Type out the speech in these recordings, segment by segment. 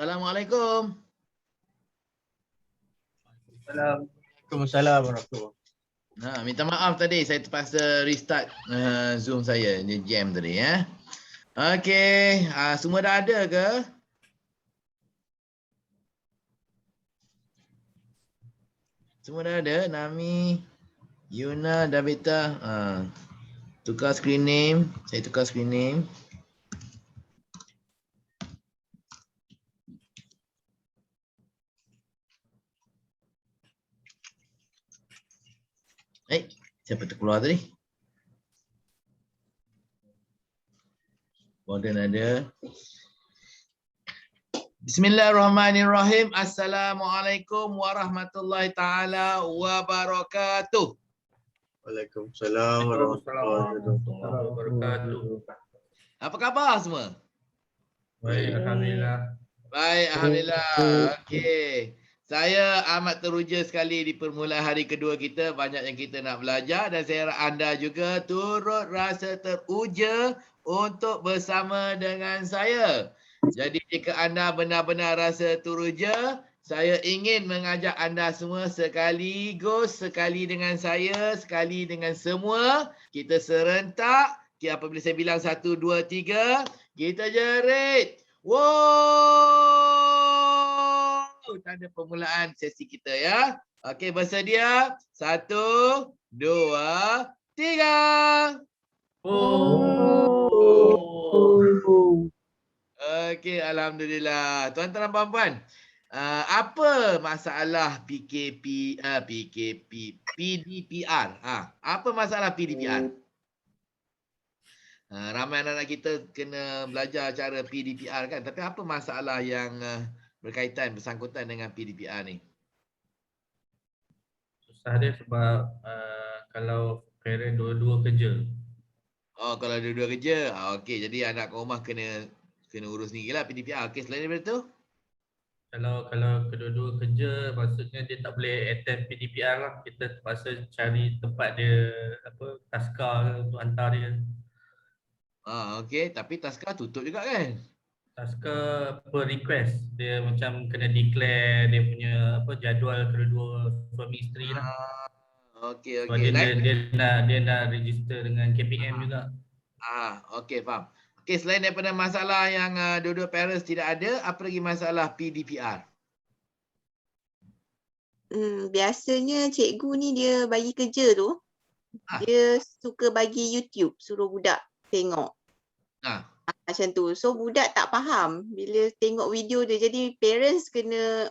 Assalamualaikum. Waalaikumsalam warahmatullahi. Minta maaf tadi saya terpaksa restart Zoom saya. Dia jam tadi ya. Okey, semua dah ada ke? Semua dah ada. Nami, Yuna, Davita. Tukar screen name. Saya tukar screen name. Siapa terkeluar tadi? Modern ada. Bismillahirrahmanirrahim. Assalamualaikum warahmatullahi taala wabarakatuh. Waalaikumsalam warahmatullahi wabarakatuh. Apa khabar semua? Baik, alhamdulillah. Baik, alhamdulillah. Okey. Saya amat teruja sekali di permulaan hari kedua kita. Banyak yang kita nak belajar dan saya harap anda juga turut rasa teruja untuk bersama dengan saya. Jadi jika anda benar-benar rasa teruja, saya ingin mengajak anda semua sekali dengan saya, sekali dengan semua. Kita serentak. Apabila saya bilang 1, 2, 3, kita jerit. Wow! Tanda permulaan sesi kita ya. Okey, bersedia? 1, 2, 3. Okey, alhamdulillah. Tuan-tuan dan puan-puan, apa masalah PDPR? Apa masalah PDPR? Ramai anak-anak kita kena belajar cara PDPR kan. Tapi apa masalah yang berkaitan, bersangkutan dengan PDPR ni? Susah dia sebab kalau parent dua-dua kerja. Oh, kalau dua-dua kerja. Okey, jadi anak kat rumah kena urus sendirilah PDPR. Okey, selain daripada tu? Kalau kedua-dua kerja, maksudnya dia tak boleh attend PDPR lah. Kita terpaksa cari tempat dia, taskar untuk hantar dia. Okey, tapi taskar tutup juga kan? Taskar per request. Dia macam kena declare dia punya jadual kedua-dua suami isteri lah. Okey, Sebab okey. dia nak register dengan KPM juga. Okey, faham. Okey, selain daripada masalah yang dua-dua parents tidak ada, apa lagi masalah PDPR? Biasanya cikgu ni dia bagi kerja tu, dia suka bagi YouTube, suruh budak tengok. Macam tu. So budak tak faham bila tengok video dia. Jadi parents kena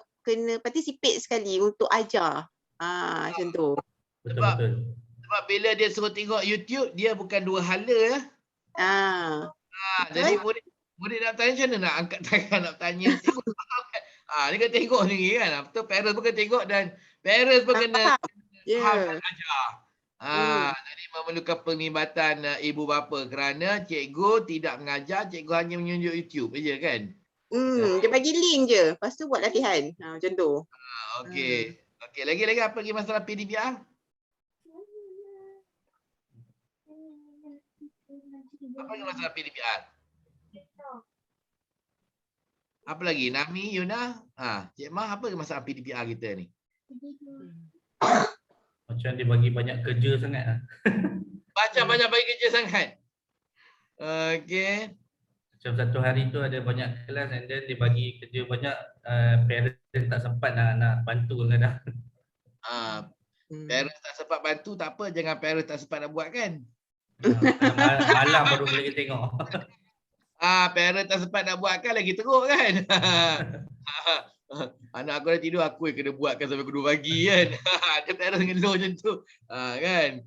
participate sekali untuk ajar. Macam tu. Betul-betul. Sebab bila dia suruh tengok YouTube, dia bukan dua hala ya. Jadi murid nak tanya macam mana nak angkat tangan nak tanya. Dia kena tengok sendiri kan. Betul, parents pun kena tengok dan parents pun kena faham dan ajar. Jadi memerlukan penglibatan ibu bapa kerana cikgu tidak mengajar, cikgu hanya menunjuk YouTube saja kan. Dia bagi link je. Lepas tu buat latihan. Macam tu. Okey. Okey, lagi apa lagi masalah PDPR? Apa lagi masalah PDPR? Apa lagi? Nami, Yuna? Cik Mah, apa masalah PDPR kita ni? Macam dia bagi banyak kerja sangat. Macam banyak bagi kerja sangat? Okey. Macam satu hari tu ada banyak kelas and then dia bagi kerja banyak, parents tak sempat nak bantu kadang. Parents tak sempat bantu, tak apa. Jangan parents tak sempat nak buat kan? Malam baru boleh tengok. Parents tak sempat nak buat kan lagi teruk kan? Anak aku dah tidur, aku yang kena buatkan sampai pukul 2 pagi kan? Ada parents ngeluh macam tu. Kan?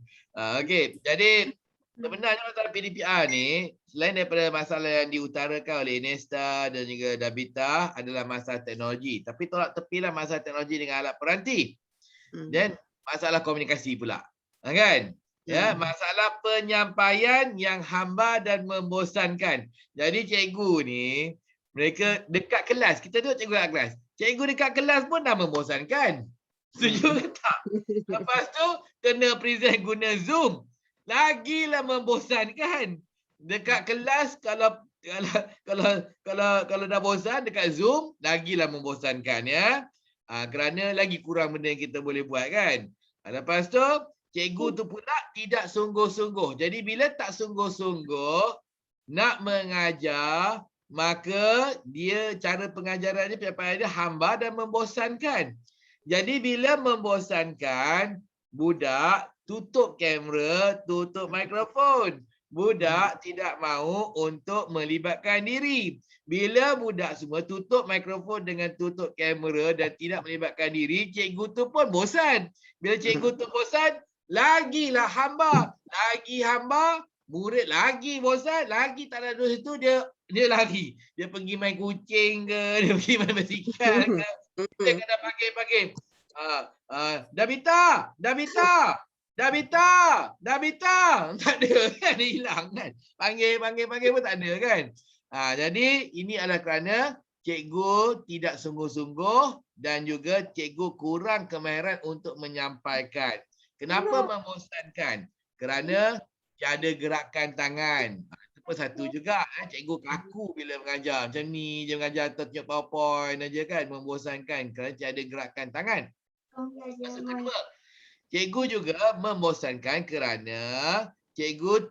Okey, jadi sebenarnya masalah PDPR ni, selain daripada masalah yang diutarakan oleh Nesta dan juga Davita adalah masalah teknologi. Tapi tolak tepilah masalah teknologi dengan alat peranti. Dan masalah komunikasi pula. Kan? Ya, masalah penyampaian yang hamba dan membosankan. Jadi cikgu ni, mereka dekat kelas. Kita tengok cikgu dekat kelas. Cikgu dekat kelas pun dah membosankan. Setuju ke tak? Lepas tu, kena present guna Zoom. Lagilah membosankan. Dekat kelas, kalau kalau dah bosan dekat Zoom, lagilah membosankan ya. Kerana lagi kurang benda yang kita boleh buat kan. Lepas tu, cikgu tu pula tidak sungguh-sungguh. Jadi bila tak sungguh-sungguh nak mengajar, maka dia cara pengajaran dia hambar dan membosankan. Jadi bila membosankan, budak tutup kamera, tutup mikrofon. Budak tidak mahu untuk melibatkan diri. Bila budak semua tutup mikrofon dengan tutup kamera dan tidak melibatkan diri, cikgu tu pun bosan. Bila cikgu tu bosan, lagilah hambar. Lagi hambar, murid lagi bosan, lagi tak ada duduk situ, dia lari. Dia pergi main kucing ke, dia pergi main basikal ke. Dia kena panggil. Dabita. Tak ada kan, dia hilang kan. Panggil pun tak ada kan. Jadi ini adalah kerana cikgu tidak sungguh-sungguh dan juga cikgu kurang kemahiran untuk menyampaikan. Kenapa membosankan? Kerana tiada gerakan tangan. Itu pun satu juga. Cikgu kaku bila mengajar. Macam ni je mengajar atau tunjuk PowerPoint aja kan. Membosankan kerana tiada gerakan tangan. Yang kedua, cikgu juga membosankan kerana cikgu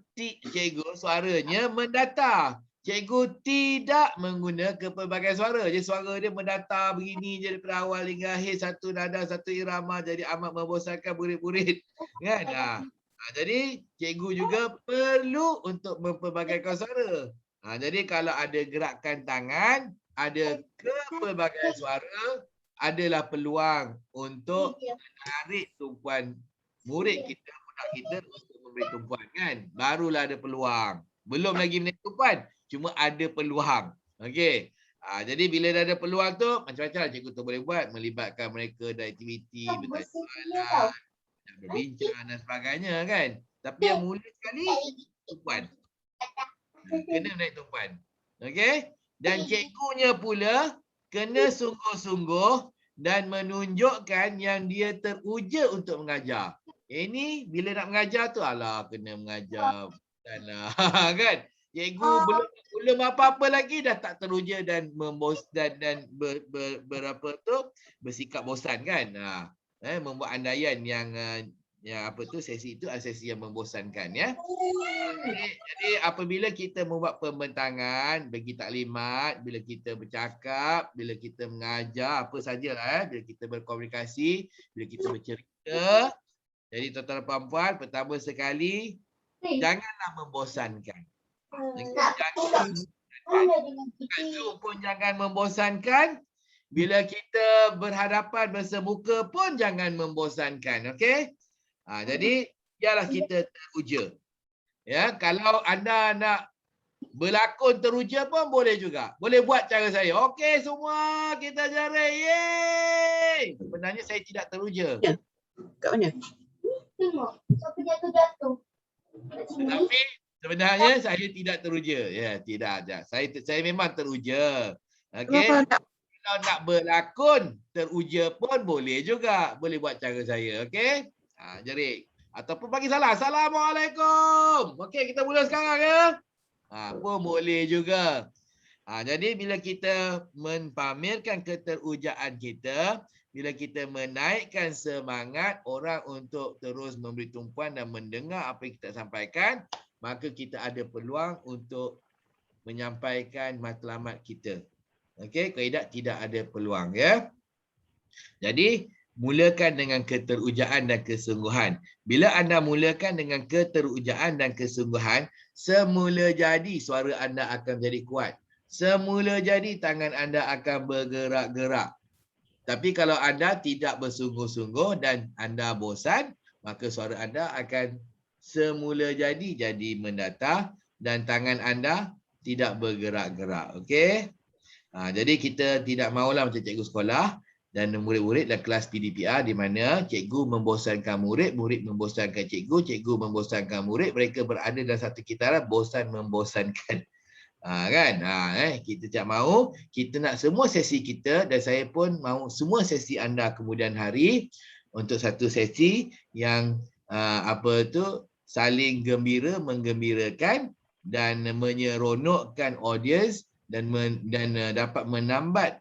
suaranya mendatar. Cikgu tidak mengguna pelbagai suara. Jadi suara dia mendatar begini je daripada awal hingga akhir, satu nada, satu irama, jadi amat membosankan murid-murid. Kan? Jadi cikgu juga perlu untuk mempelbagaikan suara. Jadi kalau ada gerakan tangan, ada pelbagai suara, adalah peluang untuk menarik tumpuan murid kita, budak kita untuk memberi tumpuan kan. Barulah ada peluang. Belum lagi menaik tumpuan, cuma ada peluang. Okey. Jadi bila dah ada peluang tu, macam-macam cikgu tu boleh buat. Melibatkan mereka dalam aktiviti, bertanya soalan, berbincang dan sebagainya kan. Tapi yang mula sekali, tumpuan. Kena menaik tumpuan. Okey. Dan cikgunya pula kena sungguh-sungguh dan menunjukkan yang dia teruja untuk mengajar. Ini bila nak mengajar tu, alah kena mengajar. Kan? Cikgu belum apa-apa lagi dah tak teruja dan bersikap bosan kan. Membuat andaian yang sesi itu adalah sesi yang membosankan ya. Jadi apabila kita membuat pembentangan, bagi taklimat, bila kita bercakap, bila kita mengajar, apa sajalah bila kita berkomunikasi, bila kita bercerita. Jadi tuan-tuan dan puan-puan, pertama sekali janganlah membosankan. Jangan membosankan. Bila kita berhadapan bersemuka pun jangan membosankan. Okey? Jadi biarlah kita teruja. Ya, kalau anda nak berlakon teruja pun boleh juga. Boleh buat cara saya. Okey semua kita jari. Yeay! Sebenarnya saya tidak teruja. Ya. Kat mana? Tengok. Siapa jatuh-jatuh. Tapi sebenarnya saya tidak teruja. Ya, tidak. Saya memang teruja. Okey. Kalau nak berlakon teruja pun boleh juga. Boleh buat cara saya. Okey. Jadi ataupun bagi salah. Assalamualaikum. Okey, kita mula sekarang ya. Pun boleh juga. Jadi bila kita mempamerkan keterujaan kita, bila kita menaikkan semangat orang untuk terus memberi tumpuan dan mendengar apa yang kita sampaikan, maka kita ada peluang untuk menyampaikan matlamat kita. Okey, kalau tidak ada peluang ya. Jadi mulakan dengan keterujaan dan kesungguhan. Bila anda mulakan dengan keterujaan dan kesungguhan, semula jadi suara anda akan menjadi kuat. Semula jadi tangan anda akan bergerak-gerak. Tapi kalau anda tidak bersungguh-sungguh dan anda bosan, maka suara anda akan semula jadi mendatar dan tangan anda tidak bergerak-gerak. Okey? Jadi kita tidak maulah macam cikgu sekolah dan murid-murid dalam kelas PDPR di mana cikgu membosankan murid, murid membosankan cikgu, cikgu membosankan murid, mereka berada dalam satu kitaran bosan membosankan. Kan? Kita tak mahu, kita nak semua sesi kita dan saya pun mahu semua sesi anda kemudian hari untuk satu sesi yang saling gembira, menggembirakan dan menyeronokkan audience dan dapat menambat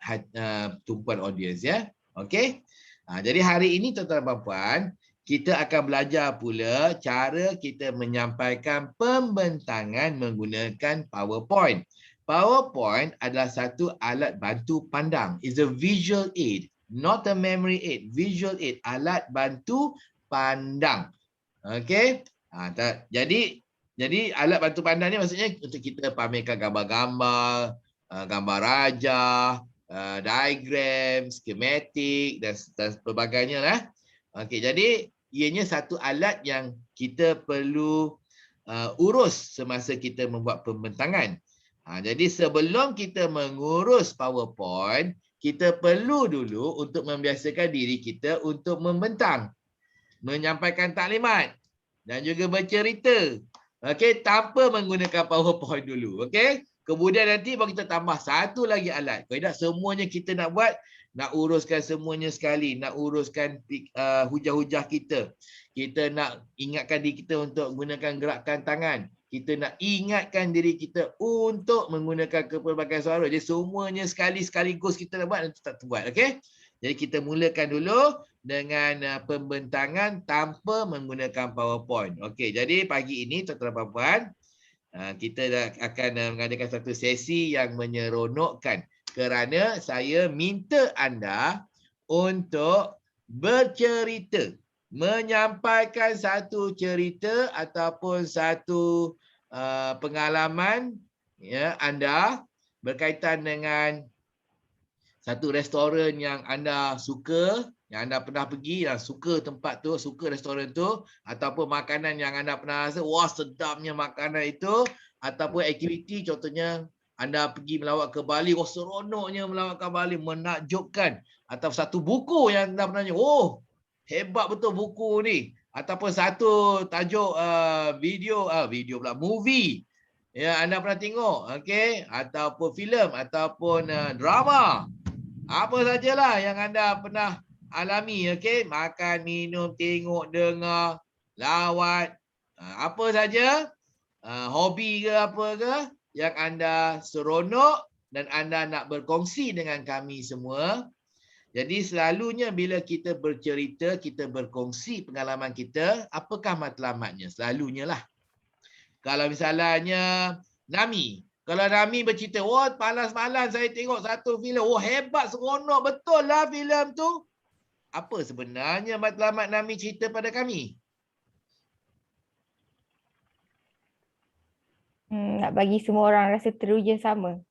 tumpuan audience ya. Okey. Jadi hari ini tuan-tuan dan puan, kita akan belajar pula cara kita menyampaikan pembentangan menggunakan PowerPoint. PowerPoint adalah satu alat bantu pandang. It's a visual aid, not a memory aid. Visual aid, alat bantu pandang. Okey. Jadi alat bantu pandang ni maksudnya untuk kita pamerkan gambar-gambar, gambar rajah, diagram, schematik dan sebagainya lah. Okey, jadi ianya satu alat yang kita perlu urus semasa kita membuat pembentangan. Jadi sebelum kita mengurus PowerPoint, kita perlu dulu untuk membiasakan diri kita untuk membentang, menyampaikan taklimat dan juga bercerita. Okey, tanpa menggunakan PowerPoint dulu. Okey. Kemudian nanti baru kita tambah satu lagi alat. Kalau tidak semuanya kita nak buat, nak uruskan semuanya sekali, nak uruskan hujah-hujah kita. Kita nak ingatkan diri kita untuk gunakan gerakan tangan. Kita nak ingatkan diri kita untuk menggunakan kepelbagaian suara. Jadi semuanya sekaligus kita nak buat, nanti tak terbuat. Okey. Jadi kita mulakan dulu dengan pembentangan tanpa menggunakan PowerPoint. Okey, jadi pagi ini tuan-tuan dan puan, kita akan mengadakan satu sesi yang menyeronokkan kerana saya minta anda untuk bercerita, menyampaikan satu cerita ataupun satu pengalaman ya anda berkaitan dengan satu restoran yang anda suka, yang anda pernah pergi, yang suka tempat tu, suka restoran tu, ataupun makanan yang anda pernah rasa, wah sedapnya makanan itu, ataupun aktiviti contohnya anda pergi melawat ke Bali, wah seronoknya melawat ke Bali, menakjubkan, atau satu buku yang anda pernah, oh hebat betul buku ni, ataupun satu tajuk video pula, movie ya anda pernah tengok, okey, ataupun filem ataupun drama. Apa sajalah yang anda pernah alami, okey, makan, minum, tengok, dengar, lawat, apa saja, hobi ke apa ke yang anda seronok dan anda nak berkongsi dengan kami semua. Jadi selalunya bila kita bercerita, kita berkongsi pengalaman kita, apakah matlamatnya? Selalunya lah. Kalau misalnya Nami, kalau Nami bercerita, wah malam-malam saya tengok satu filem, wah hebat, seronok betul lah filem tu. Apa sebenarnya matlamat Nami cerita pada kami? Nak bagi semua orang rasa teruja sama.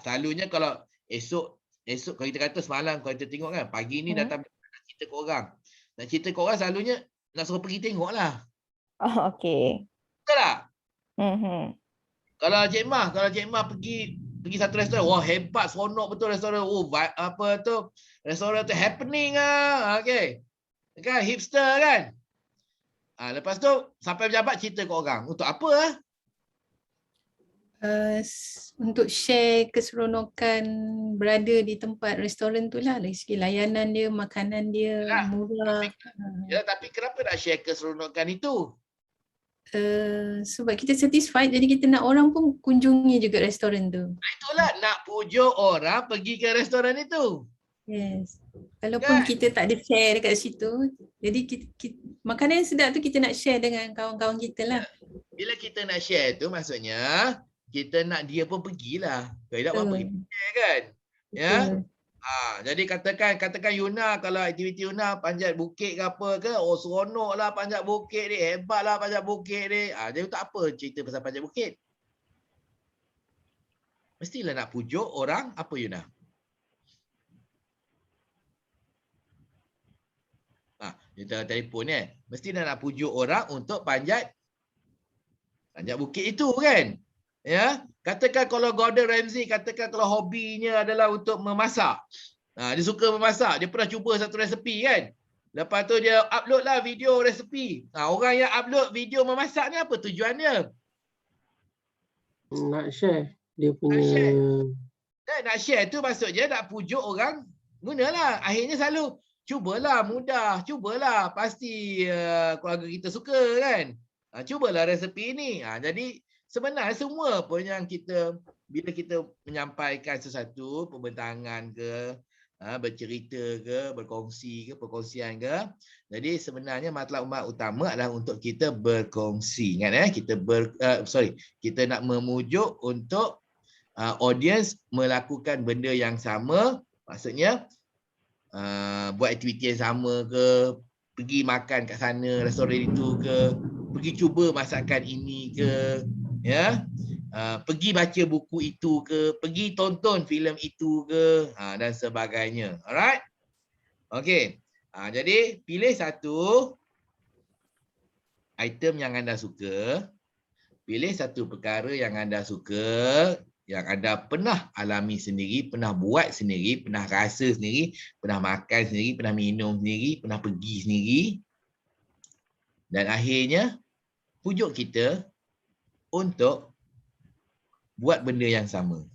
Selalunya kalau esok kalau kita kata semalam kalau kita tengok kan, pagi ni datang nak cerita ke orang. Nak cerita ke orang selalunya nak suruh pergi tengok lah. Oh, okey. Betul tak? Kalau Cik Mah pergi satu restoran, wah hebat, seronok betul restoran. Oh apa tu? Restoran tu happening ah. Okey. Kan hipster kan? Lepas tu sampai pejabat cerita ke orang. Untuk apa ah? Untuk share keseronokan berada di tempat restoran tu lah. Dari segi layanan dia, makanan dia, murah. Tapi kenapa nak share keseronokan itu? Sebab kita satisfied, jadi kita nak orang pun kunjungi juga restoran tu. Itulah, nak pujuk orang pergi ke restoran itu. Yes. Walaupun kita tak ada share dekat situ, jadi kita, makanan yang sedap tu kita nak share dengan kawan-kawan kita lah. Bila kita nak share tu maksudnya kita nak dia pun pergilah. Tidak apa pergi share kan? Ya. Jadi katakan Yuna, kalau aktiviti Yuna panjat bukit ke apa ke, oh seronoklah panjat bukit ni, hebatlah panjat bukit ni. Dia tak apa cerita pasal panjat bukit. Mestilah nak pujuk orang apa Yuna? Kita telefon mesti nak pujuk orang untuk panjat bukit itu kan. Ya, katakan kalau Gordon Ramsay, katakan kalau hobinya adalah untuk memasak. Dia suka memasak, dia pernah cuba satu resepi kan. Lepas tu dia upload lah video resepi. Orang yang upload video memasak ni apa tujuannya? Nak share dia punya. Nak share tu maksudnya nak pujuk orang, gunalah. Akhirnya selalu cubalah mudah, cubalah pasti keluarga kita suka kan. Cubalah resepi ni. Jadi sebenarnya semua pun yang kita, bila kita menyampaikan sesuatu, pembentangan ke, bercerita ke, berkongsi ke, perkongsian ke. Jadi sebenarnya matlamat utama adalah untuk kita berkongsi. Ingat kita nak memujuk untuk audience melakukan benda yang sama. Maksudnya buat aktiviti yang sama ke, pergi makan kat sana, restoran itu ke, pergi cuba masakan ini ke, ya, pergi baca buku itu ke, pergi tonton filem itu ke, dan sebagainya. Alright? Okey. Jadi pilih satu item yang anda suka, pilih satu perkara yang anda suka, yang anda pernah alami sendiri, pernah buat sendiri, pernah rasa sendiri, pernah makan sendiri, pernah minum sendiri, pernah pergi sendiri. Dan akhirnya pujuk kita untuk buat benda yang sama.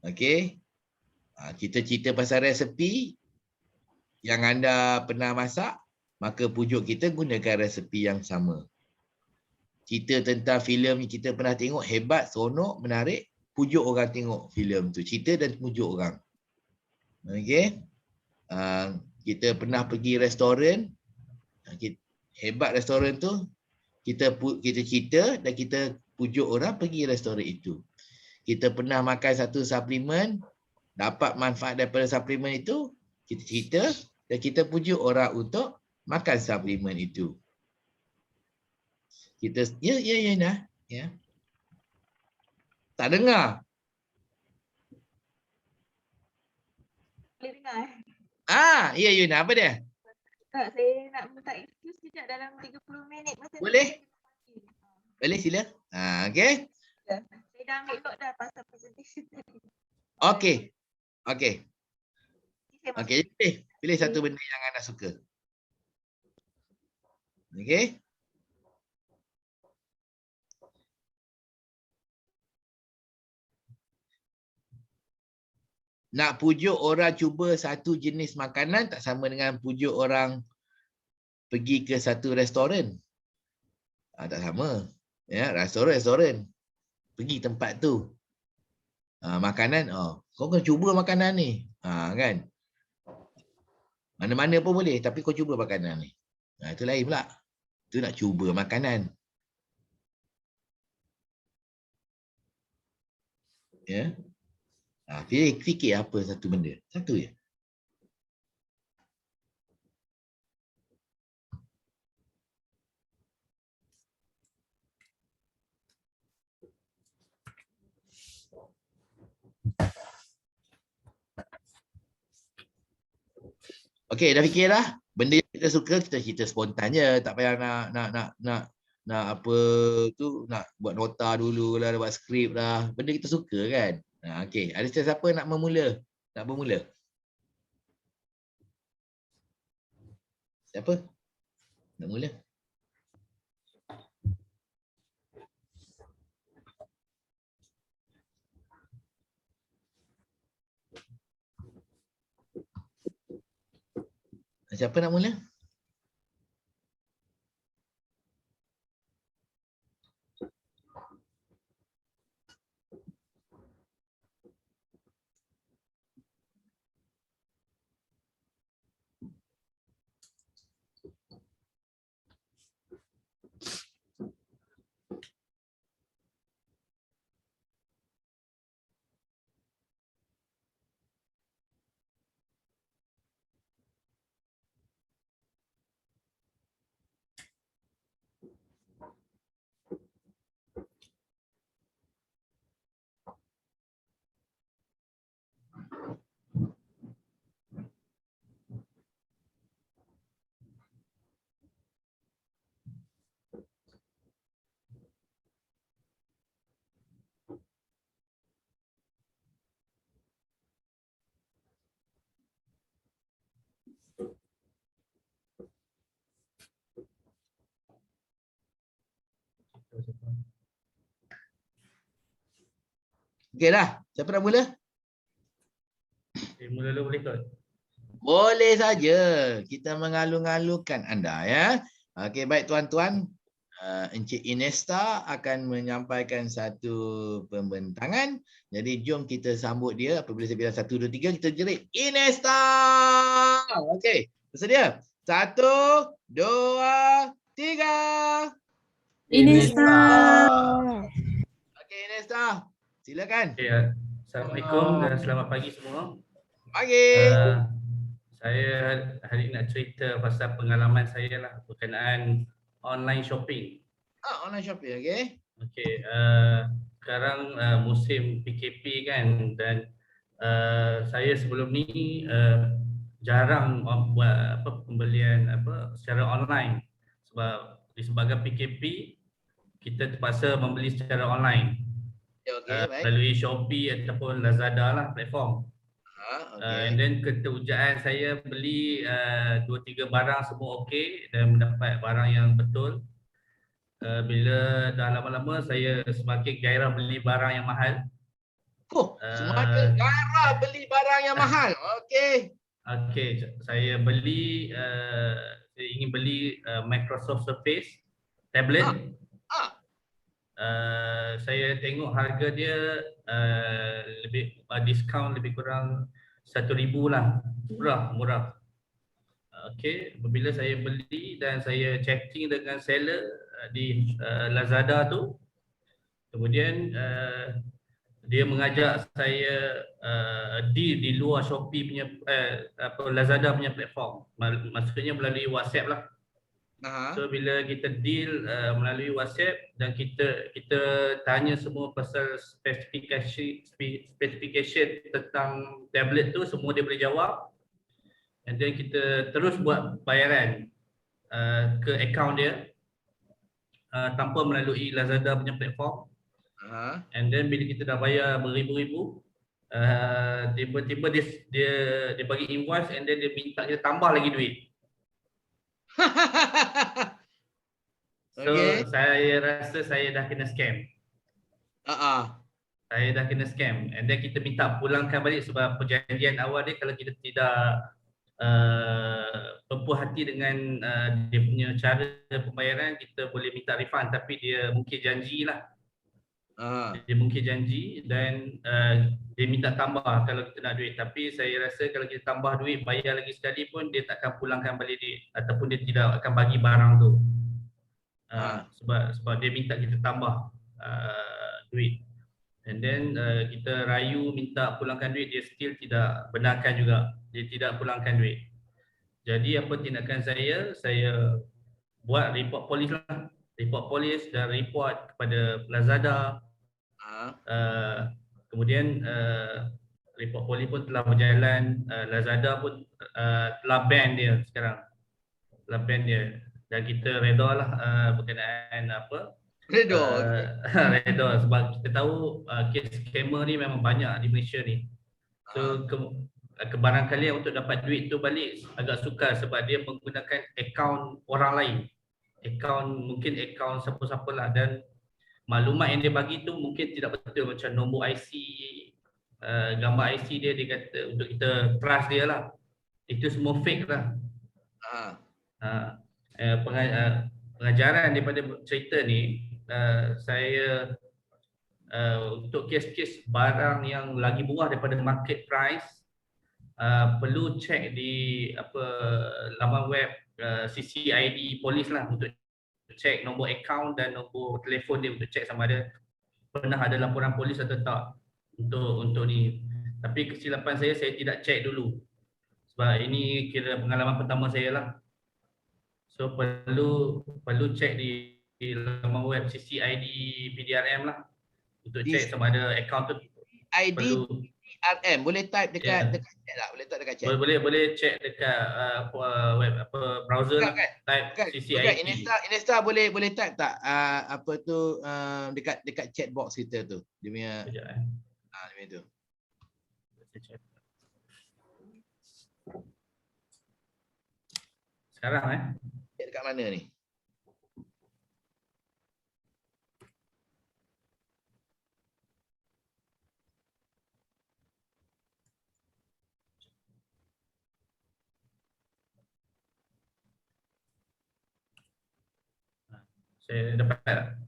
Okey. Kita cerita pasal resepi yang anda pernah masak, maka pujuk kita gunakan resepi yang sama. Cerita tentang filem yang kita pernah tengok, hebat, seronok, menarik, pujuk orang tengok filem tu. Cerita dan pujuk orang. Okey. Kita pernah pergi restoran, hebat restoran tu, kita cerita dan kita pujuk orang pergi restoran itu. Kita pernah makan satu suplemen, dapat manfaat daripada suplemen itu, kita cerita dan kita pujuk orang untuk makan suplemen itu. Kita nah, ya. Tak dengar. Boleh dengar? Ya, apa dia? Tak, saya nak minta excuse sekejap dalam 30 minit. Boleh? Boleh, sila. Okey. Saya dah ambil note dah pasal presentation tadi. Okey. Pilih satu benda yang anda suka. Okey. Nak pujuk orang cuba satu jenis makanan tak sama dengan pujuk orang pergi ke satu restoran. Tak sama. Ya, restoran. Pergi tempat tu. Makanan, kau kena cuba makanan ni. Kan? Mana-mana pun boleh, tapi kau cuba makanan ni. Itu lain pula. Itu nak cuba makanan. Ya. Fikir apa satu benda. Satu je. Okey, dah fikir dah. Benda yang kita suka, kita cerita spontan je. Tak payah nak apa tu, nak buat nota dulu lah, buat skrip lah. Benda kita suka kan. Okey, ada siapa nak bermula? Siapa? Nak mula? Siapa nak mula? Okey dah. Siapa nak mula? Mula dulu boleh kot? Boleh saja. Kita mengalu-ngalukan anda ya. Okey, baik tuan-tuan. Encik Inesta akan menyampaikan satu pembentangan. Jadi jom kita sambut dia. Apabila saya bilang 1, 2, 3, kita jerit Inesta. Okey, bersedia? 1, 2, 3. Inesta. Okey Inesta, silakan. Okay, Assalamualaikum dan selamat pagi semua. Pagi. Saya hari ini nak cerita pasal pengalaman saya lah berkenaan online shopping. Online shopping, okey. Okey, sekarang musim PKP kan, dan saya sebelum ni jarang buat pembelian secara online sebab disebabkan PKP kita terpaksa membeli secara online. Okey, baik. Melalui Shopee ataupun Lazada lah platform. Okey. And then keterujaan saya beli 2-3 barang semua okey dan mendapat barang yang betul. Bila dah lama-lama saya semakin gairah beli barang yang mahal. Semakin gairah beli barang yang mahal. Okey. Okey, saya beli saya ingin beli Microsoft Surface tablet. Saya tengok harga dia lebih diskaun lebih kurang 1,000 lah. Murah. Okey, apabila saya beli dan saya chatting dengan seller di Lazada tu, kemudian dia mengajak saya deal di luar Shopee punya Lazada punya platform. Maksudnya melalui WhatsApp lah. So bila kita deal melalui WhatsApp dan kita tanya semua pasal specification tentang tablet tu, semua dia boleh jawab. And then kita terus buat bayaran ke akaun dia tanpa melalui Lazada punya platform. And then bila kita dah bayar beribu-ribu, tiba-tiba dia bagi invoice and then dia minta kita tambah lagi duit. So saya rasa saya dah kena scam. Saya dah kena scam. And then kita minta pulangkan balik sebab perjanjian awal dia kalau kita tidak berpuas hati dengan dia punya cara pembayaran, kita boleh minta refund, tapi dia mungkin janjilah. Dia mungkin janji dan dia minta tambah kalau kita nak duit, tapi saya rasa kalau kita tambah duit, bayar lagi sekali pun dia tak akan pulangkan balik duit ataupun dia tidak akan bagi barang tu. Sebab dia minta kita tambah duit. And then kita rayu minta pulangkan duit, dia still tidak benarkan juga. Dia tidak pulangkan duit. Jadi apa tindakan saya buat report polis lah. Report polis dan report kepada Lazada. Kemudian report polis pun telah berjalan. Lazada pun telah ban dia sekarang. Telah ban dia. Dan kita reda lah berkenaan apa. Reda sebab kita tahu kes scammer ni memang banyak di Malaysia ni. So kebarangkalian untuk dapat duit tu balik agak sukar sebab dia menggunakan akaun orang lain. Mungkin akaun siapa-siapa lah, dan maklumat yang dia bagi tu mungkin tidak betul, macam nombor IC, gambar IC dia kata untuk kita trust dia lah. Itu semua fake lah. Pengajaran daripada cerita ni, saya untuk kes-kes barang yang lagi murah daripada market price, perlu cek di laman web CCID polis lah untuk cek nombor akaun dan nombor telefon dia untuk cek sama ada pernah ada laporan polis atau tak untuk ni. Tapi kesilapan saya tidak cek dulu sebab ini kira pengalaman pertama saya lah. So perlu cek di laman web CCID PDRM lah untuk cek sama ada akaun tu ID PDRM boleh type dekat chat tak? Boleh type dekat chat. Boleh cek dekat web browser lah. Type CCID. Inesta boleh type tak apa tu dekat chat box kita tu. Dia punya dia punya tu. Sekarang chat dekat mana ni? Saya dapat.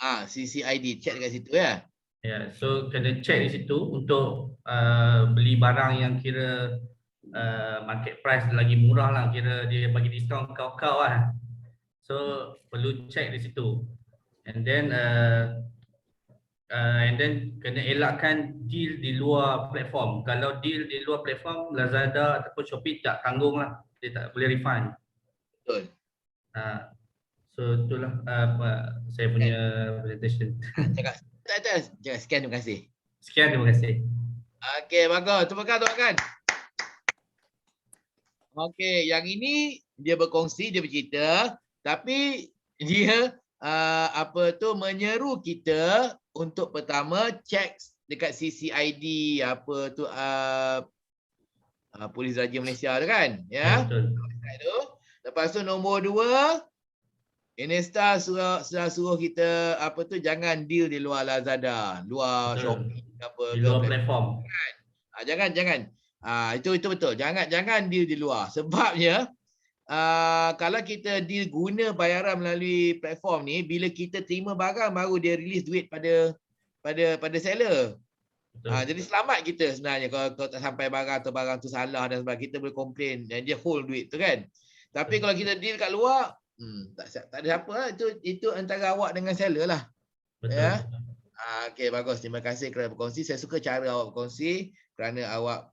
CCID, check dekat situ ya. Ya, so kena check di situ untuk beli barang yang kira market price lagi murah lah, kira dia bagi diskaun kau-kau lah. So perlu check di situ. And then kena elakkan deal di luar platform. Kalau deal di luar platform, Lazada ataupun Shopee tak tanggung lah, dia tak boleh refund. Betul. So itulah saya punya presentation. Cakap sekian, terima kasih. Sekian, terima kasih. Okey, bagus. Tepukan. Okey, yang ini dia berkongsi, dia bercerita, tapi dia menyeru kita untuk pertama cek dekat CCID Polis Raja Malaysia tu kan, ya. Betul. Lepas tu nombor 2, Inesta suruh kita jangan deal di luar Lazada, luar Shopee Di luar platform. Jangan. Itu betul. Jangan deal di luar. Sebabnya kalau kita deal guna bayaran melalui platform ni, bila kita terima barang baru dia release duit pada seller. Jadi selamat kita sebenarnya kalau tak sampai barang atau barang tu salah dan sebagainya, kita boleh komplain dan dia hold duit tu kan. Tapi kalau kita deal kat luar, tak ada apa lah. Itu antara awak dengan seller lah. Betul. Ya. Okey, bagus. Terima kasih kerana berkongsi. Saya suka cara awak berkongsi kerana awak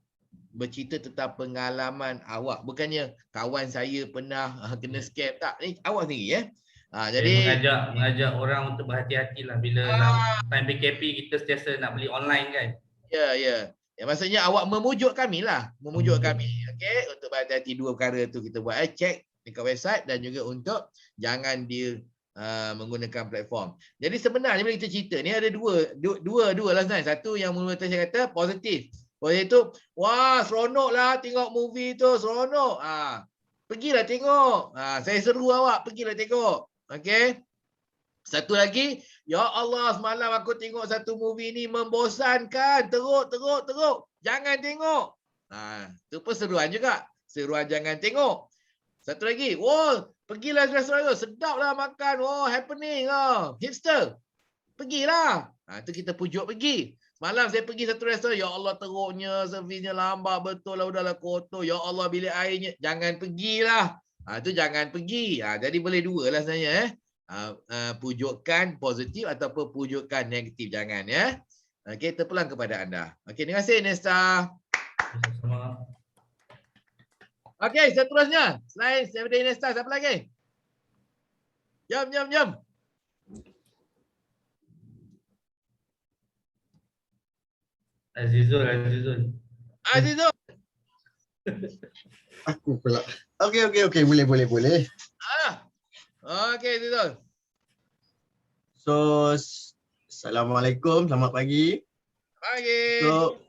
bercerita tentang pengalaman awak. Bukannya kawan saya pernah kena scam. Tak, ni awak sendiri ya. Jadi mengajak orang untuk berhati-hatilah bila time PKP kita sentiasa nak beli online kan. Ya. Maksudnya awak memujuk kami lah. Okey, untuk berhati-hati 2 perkara tu kita buat. Check dekat website dan juga untuk jangan deal menggunakan platform. Jadi sebenarnya bila kita cerita ni ada dua lah sebenarnya. Satu yang mula saya kata positif. Positif tu, wah seronok lah tengok movie tu, seronok. Pergilah tengok. Saya seru awak, pergilah tengok. Okey. Satu lagi, ya Allah semalam aku tengok satu movie ni membosankan, teruk. Jangan tengok. Tu pun seruan juga. Seruan jangan tengok. Satu lagi, pergilah restoran tu, sedap lah makan, happening, hipster. Pergilah. Tu kita pujuk pergi. Semalam saya pergi satu restoran, ya Allah teruknya, servisnya lambat betul lah, udahlah kotor. Ya Allah bilik airnya, jangan pergilah. Tu jangan pergi. Jadi boleh 2 lah sebenarnya. Pujukan positif ataupun pujukan negatif, jangan ya. Okey, terpulang kepada anda. Okey, terima kasih Nesta. Sama-sama. Okey, seterusnya. Selain daripada Nesta, siapa lagi? Jom. Azizul. Aku pula. Okey. Boleh. Okey, Azizul. So, Assalamualaikum. Selamat pagi. So,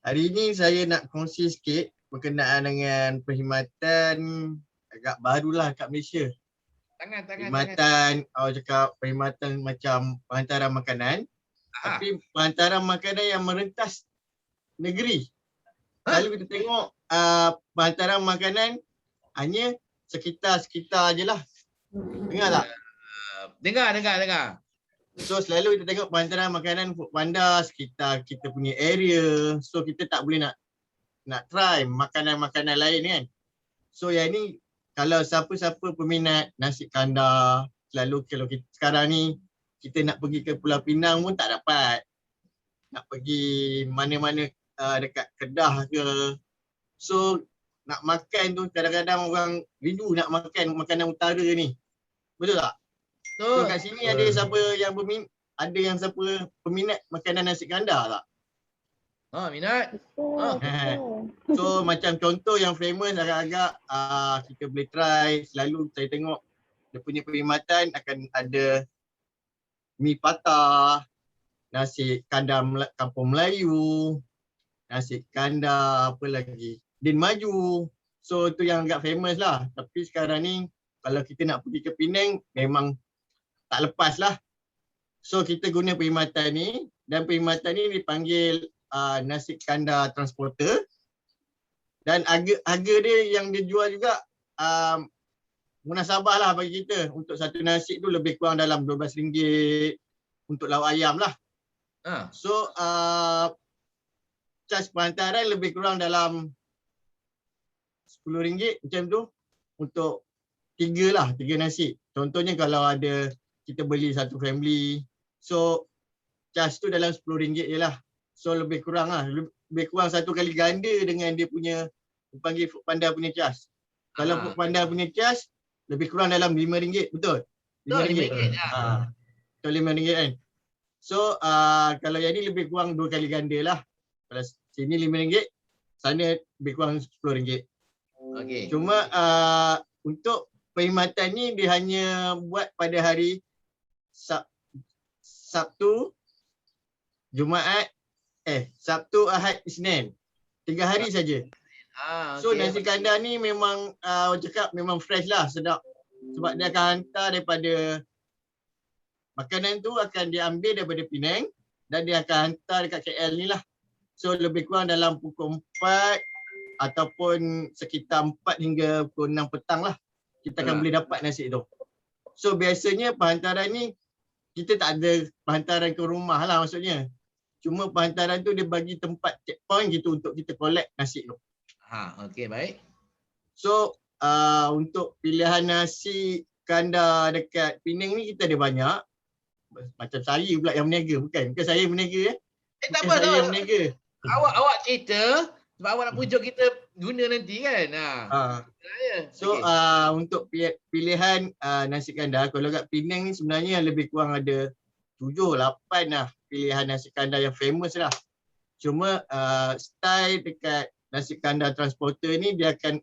hari ini saya nak kongsi sikit berkenaan dengan perkhidmatan agak barulah kat Malaysia. Perkhidmatan, awak cakap perkhidmatan macam penghantaran makanan. Tapi penghantaran makanan yang merentas negeri. Selalu kita tengok penghantaran makanan hanya sekitar-sekitar je lah. Dengar tak? Dengar. So selalu kita tengok penghantaran makanan food panda sekitar kita punya area. So kita tak boleh nak try makanan-makanan lain kan. So yang ni kalau siapa-siapa peminat nasi kandar, selalu kalau kita sekarang ni kita nak pergi ke Pulau Pinang pun tak dapat. Nak pergi mana-mana dekat Kedah ke. So nak makan tu kadang-kadang orang rindu nak makan makanan utara ni. Betul tak? So kat sini ada siapa yang peminat makanan nasi kandar tak? Minat. So macam contoh yang famous agak-agak kita boleh try. Selalu saya tengok dia punya perkhidmatan akan ada mi patah, nasi kandar kampung Melayu, nasi kandar apa lagi, din maju. So tu yang agak famous lah. Tapi sekarang ni kalau kita nak pergi ke Penang memang tak lepas lah. So kita guna perkhidmatan ni dan perkhidmatan ni dipanggil nasi kandar transporter dan harga dia yang dia jual juga munasabah lah bagi kita. Untuk satu nasi tu lebih kurang dalam RM12 untuk lauk ayam lah. So charge penghantaran lebih kurang dalam RM10 macam tu untuk 3 nasi. Contohnya kalau ada kita beli satu family, so charge tu dalam RM10 je lah. So lebih kurang lah, lebih kurang 1 kali ganda dengan dia punya panggil Foodpanda punya charge. Kalau Foodpanda punya charge lebih kurang dalam RM5, betul? RM5. Betul, RM5 kan. So kalau yang ni lebih kurang 2 kali ganda lah. Kalau sini RM5, sana lebih kurang RM10. Okey. Cuma untuk perkhidmatan ni dia hanya buat pada hari Sabtu, Jumaat, Sabtu, Ahad, Isnin. 3 hari saja. So nasi kandar ni memang orang cakap memang fresh lah, sedap. Sebab dia akan hantar daripada makanan tu akan diambil daripada Penang dan dia akan hantar dekat KL ni lah. So lebih kurang dalam pukul 4 ataupun sekitar 4 hingga pukul 6 petang lah kita akan boleh dapat nasi tu. So biasanya penghantaran ni kita tak ada penghantaran ke rumah lah maksudnya. Cuma penghantaran tu dia bagi tempat checkpoint gitu untuk kita collect nasi tu. Okey, baik. So untuk pilihan nasi kandar dekat Penang ni kita ada banyak. Macam saya pula yang berniaga, bukan saya berniaga tak bukan apa saya tu. yang berniaga. Awak cerita sebab awak nak pujuk kita guna nanti kan. So untuk pilihan nasi kandar kalau kat Penang ni sebenarnya lebih kurang ada 7-8 lah pilihan nasi kandar yang famous lah. Cuma style dekat nasi kandar transporter ni dia akan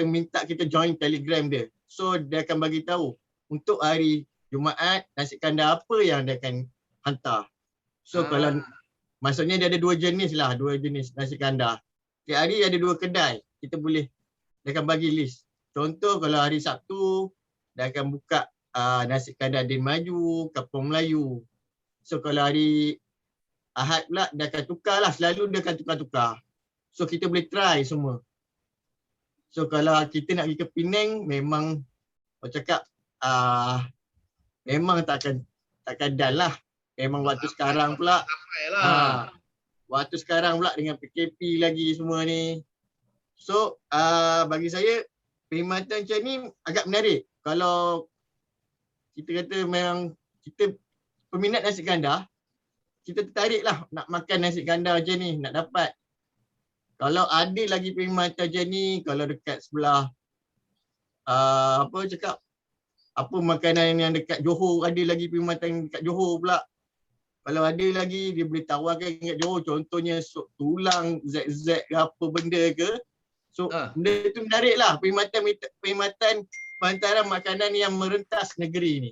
minta kita join Telegram dia. So dia akan bagi tahu untuk hari Jumaat nasi kandar apa yang dia akan hantar. So kalau maksudnya dia ada 2 jenis nasi kandar. Setiap hari ada 2 kedai. Dia akan bagi list. Contoh kalau hari Sabtu dia akan buka nasi kandar Din Maju, Kampung Melayu. So kalau hari Ahad pula dia akan tukar lah, selalu dia akan tukar-tukar. So kita boleh try semua. So kalau kita nak pergi ke Penang memang orang cakap memang takkan dan lah. Memang waktu sekarang pula waktu sekarang pula dengan PKP lagi semua ni. So bagi saya perkhidmatan macam ni agak menarik. Kalau kita kata memang kita peminat nasi kandar, kita tertarik lah nak makan nasi kandar macam ni, nak dapat. Kalau ada lagi perkhidmatan macam ni, kalau dekat sebelah apa makanan yang dekat Johor, ada lagi perkhidmatan dekat Johor pula. Kalau ada lagi dia boleh tawarkan dekat Johor, contohnya sup tulang ZZ ke apa benda ke. So benda tu menarik lah, perkhidmatan penghantaran makanan yang merentas negeri ni.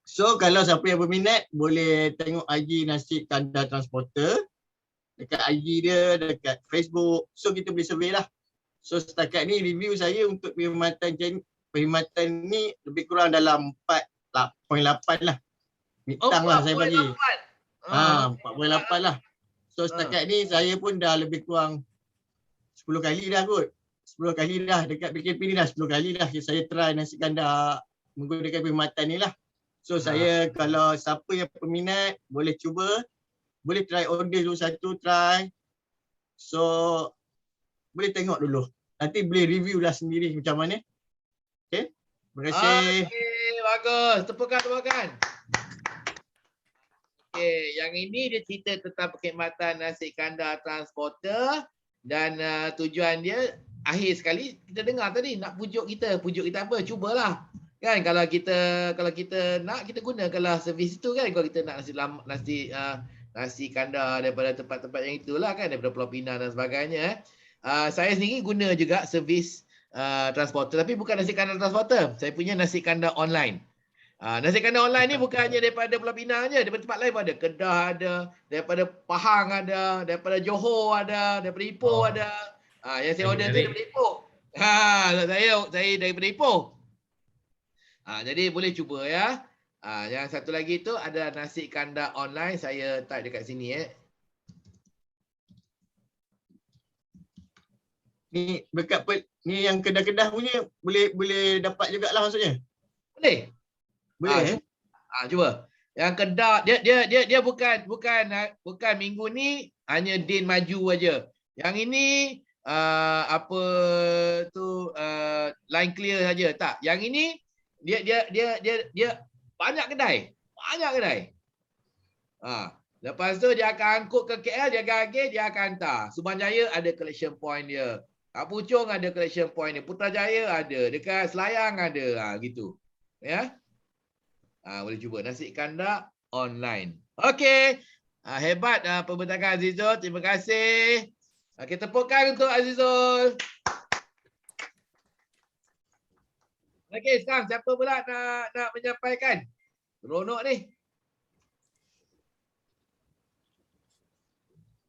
So kalau siapa yang berminat boleh tengok IG Nasi Kandar Transporter dekat IG dia, dekat Facebook. So kita boleh survey lah. So setakat ni review saya untuk perkhidmatan ni lebih kurang dalam 4.8 lah. Bintang lah saya bagi. 4.8 lah. So setakat ni saya pun dah lebih kurang 10 kali dah kot. 10 kali dah dekat PKP ni dah 10 kali dah saya try nasi kandar menggunakan perkhidmatan ni lah. So saya kalau siapa yang peminat boleh cuba, boleh try order dulu satu try. So boleh tengok dulu. Nanti boleh review lah sendiri macam mana. Okay. Terima kasih. Okay, bagus. Tepukan. Okay, yang ini dia cerita tentang perkhidmatan nasi kandar transporter dan tujuan dia akhir sekali kita dengar tadi nak pujuk kita apa? Cubalah. Kan kalau kita nak kita gunakanlah servis itu kan. Kalau kita nak nasi kandar daripada tempat-tempat yang itulah kan, daripada Pulau Pinang dan sebagainya. Saya sendiri guna juga servis transporter, tapi bukan nasi kandar transporter. Saya punya nasi kandar online. Nasi kandar online ni bukan hanya daripada Pulau Pinang je, daripada tempat lain pun ada. Kedah ada, daripada Pahang ada, daripada Johor ada, daripada Ipoh ada. Yang saya order tu daripada Ipoh. Saya daripada Ipoh. Jadi boleh cuba ya. Yang satu lagi tu ada nasi kandar online, saya type dekat sini . Ni dekat ni yang kedah-kedah punya boleh dapat jugalah maksudnya. Boleh. Boleh Cuba. Yang Kedah dia bukan minggu ni hanya Din maju aja. Yang ini apa tu line clear saja tak. Yang ini dia banyak kedai. Lepas tu dia akan angkut ke KL, dia agak dia akan hantar. Subanjaya ada collection point dia. Kak Puchong ada collection point dia. Putrajaya ada, dekat Selayang ada. Gitu. Ya. Boleh cuba nasi kandak online. Okey. Hebat pembentakan Azizul. Terima kasih. Kita tepukkan untuk Azizul. Okey, sekarang siapa pula nak menyampaikan? Seronok ni.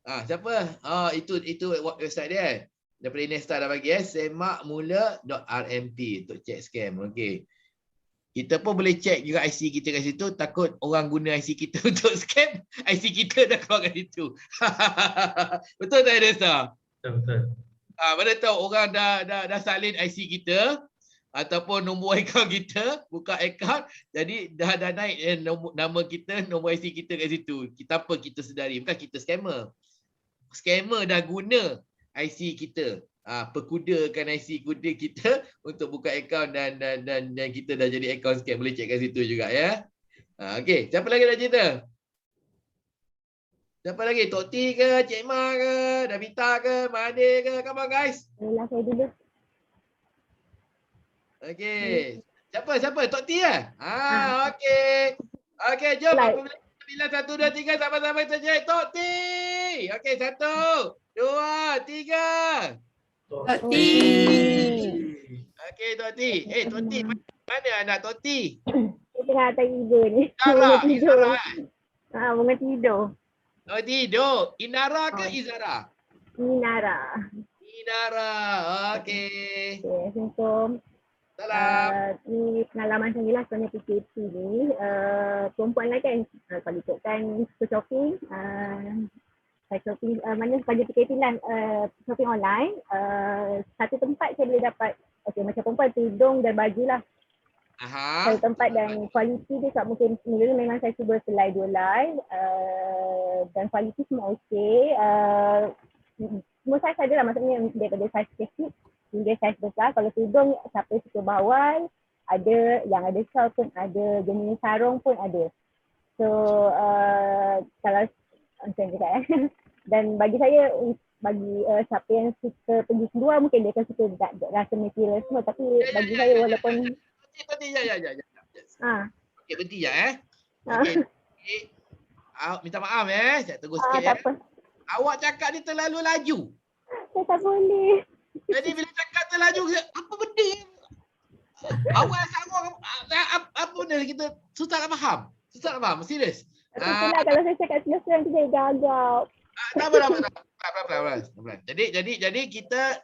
Siapa? Itu website dia. Daripada Inesta dah bagi semakmula.rmp untuk check scam. Okey. Kita pun boleh check juga IC kita kat situ. Takut orang guna IC kita untuk scam. IC kita dah keluar kat situ. Betul tak Inesta? Betul. Mana tahu orang dah salin IC kita ataupun nombor akaun kita, buka akaun, jadi dah naik nama kita, nombor IC kita kat situ. Apa kita sedari, bukan kita scammer. Scammer dah guna IC kita. Perkudakan IC kuda kita untuk buka akaun dan kita dah jadi akaun scam. Boleh check kat situ juga ya. Okey, siapa lagi nak cerita? Siapa lagi? Tok T ke, Cik Ma ke, Davita ke, Made ke? Come on guys. Saya dulu. Okey. Siapa? Tok T ke? Okey. Okey, jom. 9, 1, 2, 3 sama-sama kita cek Tok T. Okey, 1, 2, 3. Tok T. Okey, Tok T. Tok T, mana anak Tok T? Dia tengah tidur ni. Izara. Bunga tidur. Oh, tidur. Inara ke Izara? Inara. Okey. Assalamualaikum. Salam. Ni pengalaman saya lah sebenarnya PKP ni. Perempuan lah kan, kalau ikutkan shopping, saya shopping, mana pada PKP lah, shopping online, satu tempat saya boleh dapat, macam perempuan tudung dan baju lah. Satu tempat dan kualiti dia tak mungkin, memang saya cuba selai 2 line, dan kualiti semua okey. Semua size ada lah, maksudnya daripada size kecil hingga saiz besar. Kalau tudung siapa suka bawal, ada yang ada shawl pun ada, jenis sarung pun ada. So kalau macam cakap dan bagi saya, bagi siapa yang suka pergi keluar mungkin dia akan suka rasa material semua, tapi bagi saya walaupun Okey, berhenti je Okey. Minta maaf saya tunggu sikit tak apa. Awak cakap ni terlalu laju. Saya tak boleh. Jadi bila cakap terlaju, apa benda? Awak sarung apa benda kita susah nak faham. Serius. Itulah kalau saya cakap selesai nanti saya gagap. Tak apa. Jadi kita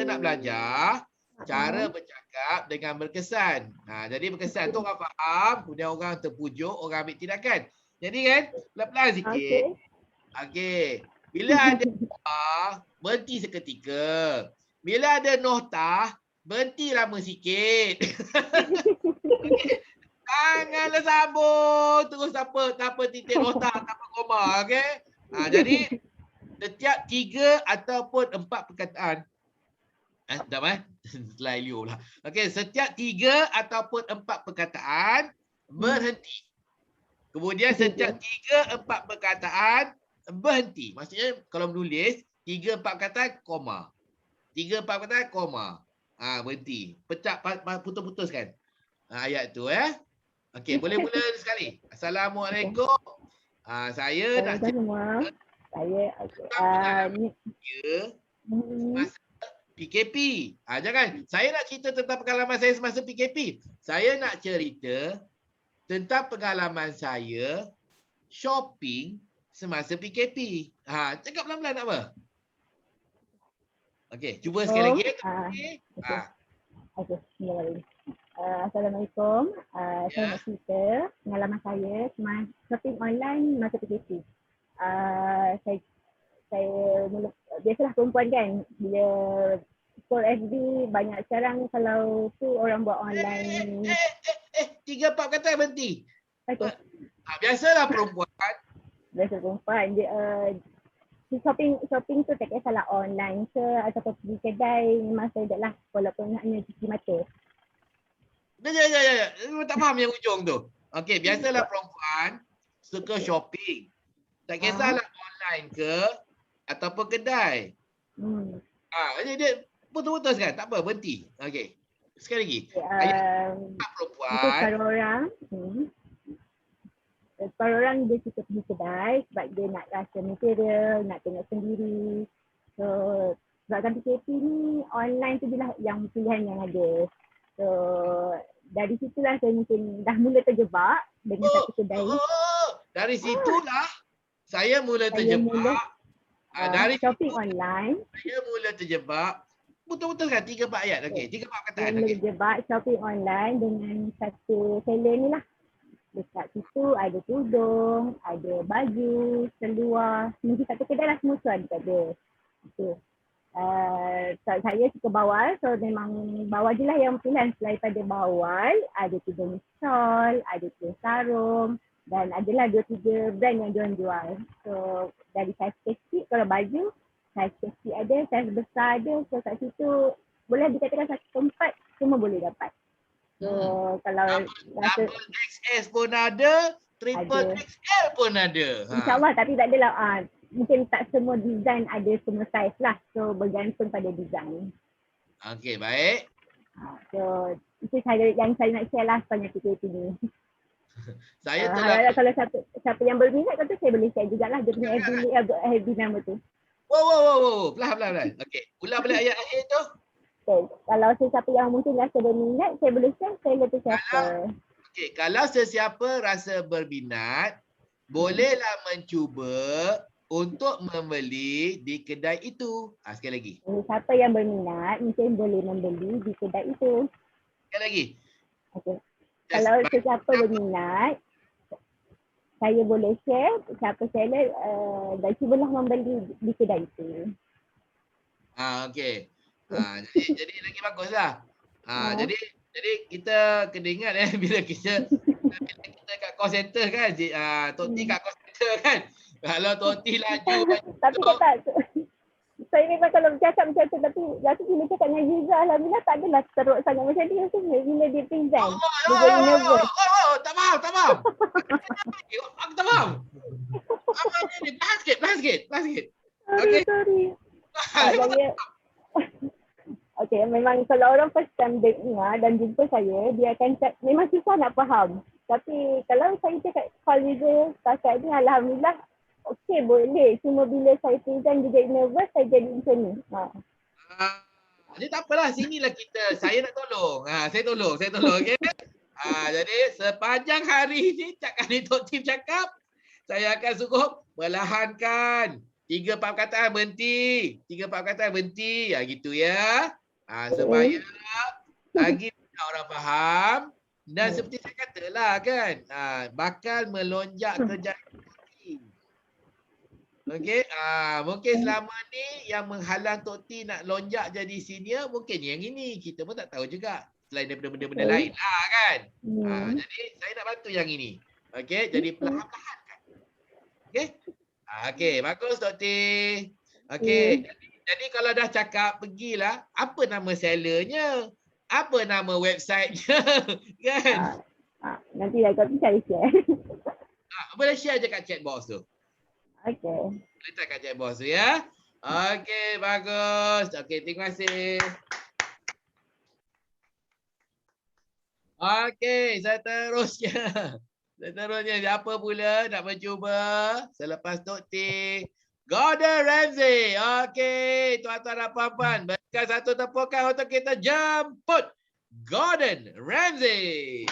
nak belajar cara bercakap dengan berkesan. Jadi berkesan tu orang faham, kemudian orang terpujuk, orang ambil tindakan. Jadi kan, pelan-pelan sikit. Okey. Bila ada berhenti seketika. Bila ada noktah, berhenti lama sikit. Okay. Janganlah sambung terus tanpa titik noktah, tanpa koma, okey? Jadi setiap 3 ataupun 4 perkataan. Setelah Elio lah. Okey, setiap 3 ataupun 4 perkataan berhenti. Kemudian setiap 3, 4 perkataan berhenti. Maksudnya kalau menulis 3, 4 perkataan koma. 3, 4 perkataan koma. Berhenti. Pecah, putus-putuskan ayat tu Okey, boleh mula sekali. Assalamualaikum. Saya nak cerita semasa PKP. Jangan. Saya nak cerita tentang pengalaman saya semasa PKP. Saya nak cerita tentang pengalaman saya shopping semasa PKP. Cakap pelan-pelan tak apa? Okey, cuba sekali lagi. Okey, Assalamualaikum. Saya nak cerita pengalaman saya shopping online masa PKP. Saya biasalah perempuan kan, bila scroll FB banyak sekarang kalau tu orang buat online. 3-4 kata berhenti. Okay. Biasalah perempuan. Biasa perempuan dia shopping tu tak kisahlah online ke ataupun pergi kedai, memang saya lah walaupun hanya cuci mata. Ya. Tak faham yang ujung tu. Okey, biasalah perempuan suka shopping. Tak kisahlah online ke ataupun kedai. Jadi dia putus kan? Tak apa, berhenti. Okey. Sekali lagi. Perempuan. Separuh orang dia suka pergi kedai sebab dia nak rasa material, nak tengok sendiri. So, sebabkan PKP ni online tu je lah yang pilihan yang ada. So, dari situlah saya mungkin dah mula terjebak dengan satu kedai. Dari situlah saya mula terjebak. Dari shopping online. Saya mula terjebak. Betul-betul kan 3-4 ayat. Okey, 3-4 perkataan. Saya mula terjebak shopping online dengan satu seller ni lah. Dekat situ ada tudung, ada baju, seluar. Mungkin satu kedai lah semua tu ada kat dia. Okay. Saya suka bawal, so memang bawal je lah yang pilihan. Selain pada bawal, ada tudung shawl, ada tudung sarung dan adalah 2-3 brand yang diorang jual. So dari size kecil, kalau baju, size kecil ada, size besar ada. So kat situ boleh dikatakan satu tempat semua boleh dapat. So kalau rasa XS pun ada, triple XL pun ada. InsyaAllah, tapi tak adalah mungkin tak semua design ada semua size lah. So bergantung pada design. Okey, baik. So itu yang saya nak share lah sepanjang PKP ni. Saya telah kalau siapa yang berminat kata saya boleh share jugalah dia punya FB nama tu. Wow. Pelan. Okey, ulang balik ayat akhir tu. Okay. Kalau sesiapa yang mungkin rasa berminat, saya boleh share, saya letak siapa. Okey, kalau sesiapa rasa berminat, bolehlah mencuba untuk membeli di kedai itu. Sekali lagi. Siapa yang berminat, mungkin boleh membeli di kedai itu. Sekali lagi. Okay. Kalau sesiapa berminat, saya boleh share siapa seller dan cubalah membeli di kedai itu. Okey. Jadi lagi baguslah. Jadi kita kena ingat bila kita kat call center kan, Tok T kat call center kan. Kalau Tok T laju. Tapi tak. Saya memang kalau bercakap macam tu, tapi rasa bila cakap dengan Giza, alhamdulillah tak adalah teruk sangat macam dia tu. Bila dia present, dia jadi nervous. Tak faham. Aku tak faham. Apa ni? Bahas sikit. Okey. Sorry. Okay, memang kalau orang first time dengar dan jumpa saya, dia akan memang susah nak faham. Tapi kalau saya cakap call user setakat ni, alhamdulillah okey boleh. Cuma bila saya present dia jadi nervous, saya jadi macam ni. Jadi tak apalah, sinilah kita. Saya nak tolong. Saya tolong okey. Jadi sepanjang hari ni cakap ni Tok Tim cakap, saya akan suruh perlahankan. 3-4 perkataan berhenti. Gitu ya. Supaya lagi orang faham. Dan seperti saya katalah kan, bakal melonjak kerja. Okey, mungkin selama ni yang menghalang Tok T nak lonjak jadi senior mungkin yang ini. Kita pun tak tahu juga. Selain daripada benda-benda lain lah kan. Jadi saya nak bantu yang ini. Okey, jadi perlahan-lahan kan. Okey. Okey, bagus Tok T. Okey, jadi kalau dah cakap, pergilah. Apa nama sellernya? Apa nama websitenya? Kan? Nanti kau cari share. Boleh share je kat chat box tu. Okey. Letak kat chat box tu ya. Okey, bagus. Okey, terima kasih. Okey, seterusnya. Siapa pula nak mencuba selepas Tok T? Gordon Ramsay. Okey, tuan-tuan dan puan-puan, berikan satu tepukan untuk kita jemput Gordon Ramsay.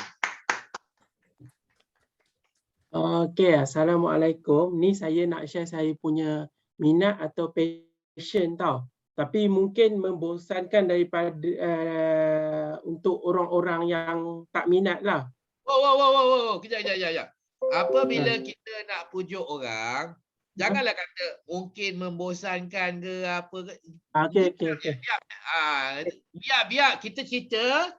Okey, Assalamualaikum. Ni saya nak share saya punya minat atau passion tau. Tapi mungkin membosankan daripada untuk orang-orang yang tak minat lah. Wow. Kejap. Apabila kita nak pujuk orang, Janganlah kata mungkin membosankan ke apa ke. Okey. Biar kita cerita,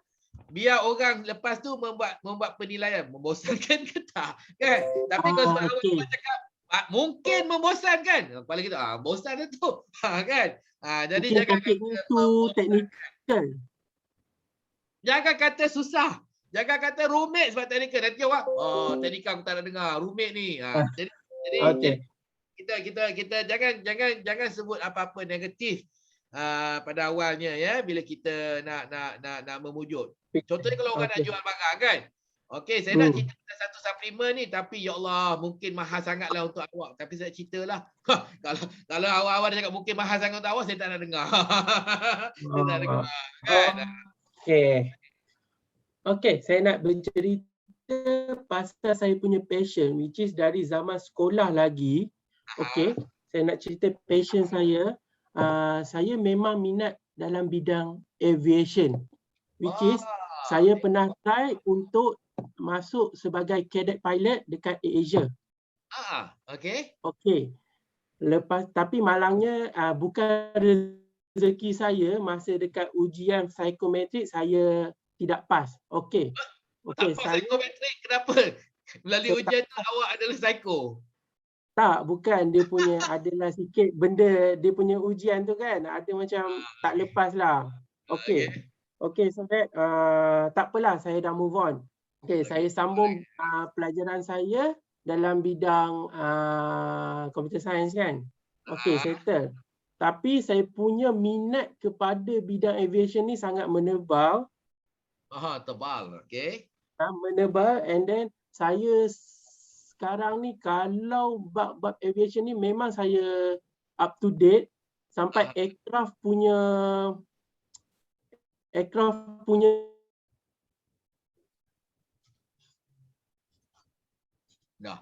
biar orang lepas tu membuat penilaian membosankan ke tak, kan? Tapi kalau sebab awak cakap mungkin membosankan, kepala kita bosan tu. Kan? Jadi mungkin topiknya tu teknikal. Jangan kata susah. Jangan kata rumit sebab teknikal. Nanti awak teknikal aku tak nak dengar. Rumit ni. Jadi kita jangan sebut apa-apa negatif pada awalnya ya bila kita nak memujuk. Contohnya kalau orang nak jual barang kan. Okey, saya nak cerita satu suplemen ni tapi ya Allah mungkin mahal sangatlah untuk awak. Tapi saya ceritalah. Kalau awal-awal dia cakap mungkin mahal sangat untuk awak, saya tak nak dengar. Saya tak nak dengar. Kan? Okey, saya nak bercerita pasal saya punya passion which is dari zaman sekolah lagi. Okey, saya nak cerita passion saya. Saya memang minat dalam bidang aviation which is saya pernah try untuk masuk sebagai cadet pilot dekat AirAsia. Okey. Lepas tapi malangnya bukan rezeki saya, masa dekat ujian psikometrik saya tidak pas. Okey. Saya psikometrik kenapa? Melalui ujian tu awak adalah psiko. Tak, bukan. Dia punya adalah sikit benda dia punya ujian tu kan. Ada macam tak lepas lah. Okey, so that tak apalah, saya dah move on. Okey, saya sambung pelajaran saya dalam bidang computer science kan. Okey, settle. Tapi saya punya minat kepada bidang aviation ni sangat menebal. Tebal. Okey. Menebal, and then saya sekarang ni kalau bab aviation ni memang saya up to date sampai aircraft punya dah.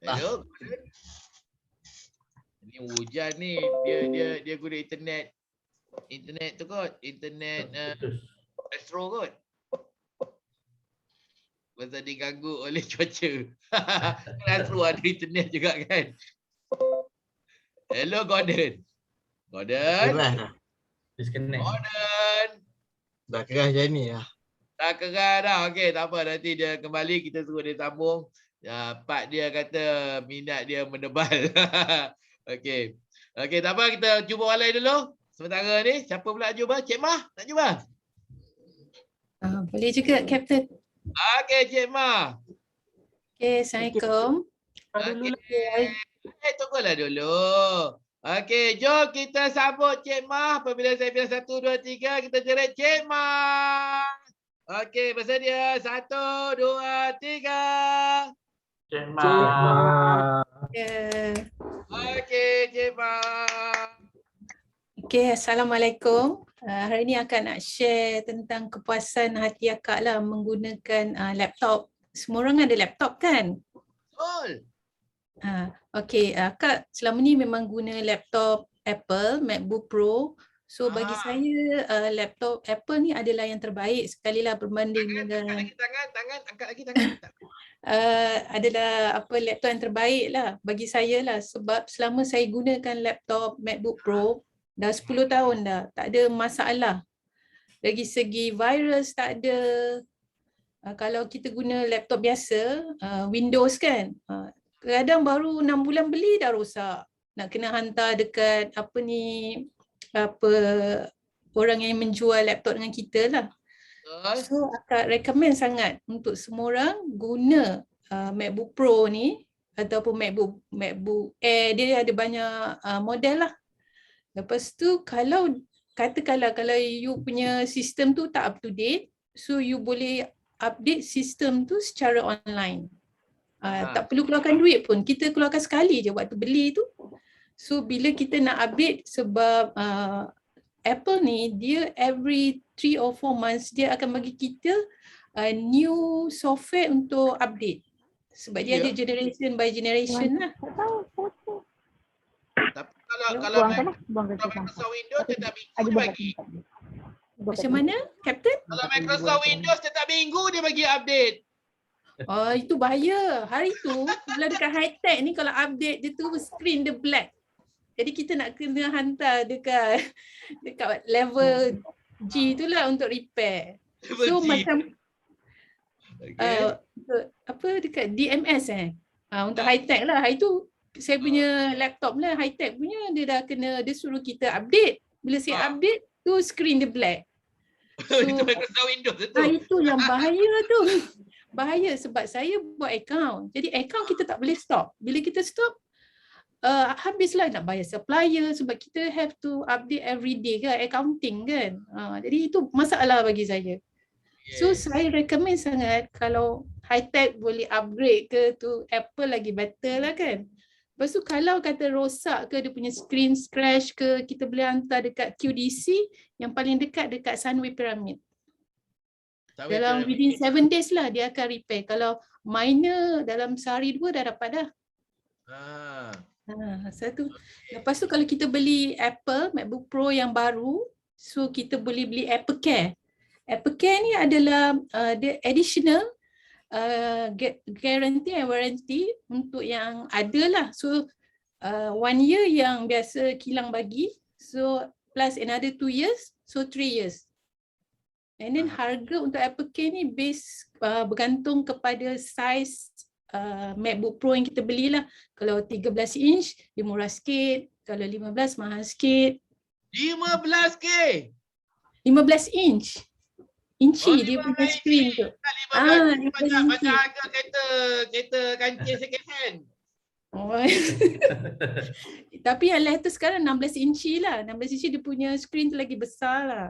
Hello. Ni hujan ni dia guna internet tu kot, internet Astro kot. Pasal diganggu oleh cuaca. Astro ada internet juga kan. Hello Gordon. Disconnect. Gordon. Dah keras macam ni lah. Dah keras dah. Okey, tak apa. Nanti dia kembali, kita suruh dia sambung. Part dia kata minat dia menebal. Okey. Okey, tak apa. Kita cuba orang lain dulu. Sementara ni, siapa pula cuba? Cik Mah, nak cuba? Boleh juga, Captain. Okey, Cik Mah. Okey, Assalamualaikum. Tunggulah dulu. Okey, jom kita sambut Cik Mah. Apabila saya bilang 1, 2, 3, kita jerit Cik Mah. Okey, bersedia. 1, 2, 3. Cik Mah. Okey, Cik Mah. Okey, Assalamualaikum. Hari ini akan nak share tentang kepuasan hati akak lah menggunakan laptop. Semua orang ada laptop kan? Betul. Okey, akak selama ni memang guna laptop Apple, MacBook Pro. So bagi saya laptop Apple ni adalah yang terbaik sekali lah berbanding dengan angkat lagi tangan. Adalah laptop yang terbaik lah bagi saya lah, sebab selama saya gunakan laptop MacBook Pro dah 10 tahun dah, tak ada masalah. Dari segi virus tak ada. Kalau kita guna laptop biasa, Windows kan, kadang baru 6 bulan beli dah rosak. Nak kena hantar dekat orang yang menjual laptop dengan kita lah. So akak recommend sangat untuk semua orang guna MacBook Pro ni ataupun MacBook Air. Dia ada banyak model lah. Lepas tu kalau katakanlah kalau you punya sistem tu tak up to date, so you boleh update sistem tu secara online. Tak perlu keluarkan duit pun, kita keluarkan sekali je waktu beli tu. So bila kita nak update, sebab Apple ni dia every 3 or 4 months dia akan bagi kita new software untuk update. Sebab dia ada generation by generation lah. Tapi kalau Microsoft Windows dia tak minggu dia bagi. Macam mana, Captain? Kalau Microsoft Windows dia tak minggu dia bagi update. Oh, itu bahaya. Hari tu kalau dekat high tech ni kalau update dia tu screen dia black. Jadi kita nak kena hantar dekat level G tu lah untuk repair. So macam apa dekat DMS untuk high tech lah. Hari tu saya punya laptop lah high tech punya dia dah kena dia suruh kita update. Bila saya update tu screen dia black. So, itu Microsoft Windows tu. Itu yang bahaya tu. Bahaya sebab saya buat account. Jadi account kita tak boleh stop. Bila kita stop habislah nak bayar supplier sebab kita have to update every day kan, accounting kan. Jadi itu masalah bagi saya. So saya recommend sangat kalau high tech boleh upgrade ke tu Apple lagi better lah kan. Lepas tu kalau kata rosak ke dia punya screen scratch ke kita boleh hantar dekat QDC yang paling dekat Sunway Pyramid. Dalam within 7 days lah dia akan repair. Kalau minor dalam sehari 2 dah dapat dah. Satu. Lepas tu kalau kita beli Apple MacBook Pro yang baru, so kita boleh beli Apple Care. Apple Care ni adalah the additional guarantee and warranty untuk yang ada lah. So 1 year yang biasa kilang bagi, so plus another 2 years, so 3 years. And then harga untuk Apple Care ni bergantung kepada size MacBook Pro yang kita belilah. Kalau 13 inch dia murah sikit, kalau 15 mahal sikit. 15K? 15 inch. Inci dia punya screen tu. 15 macam harga kereta kancil second hand. Tapi yang latest sekarang 16 inci lah. 16 inci dia punya screen tu lagi besar lah.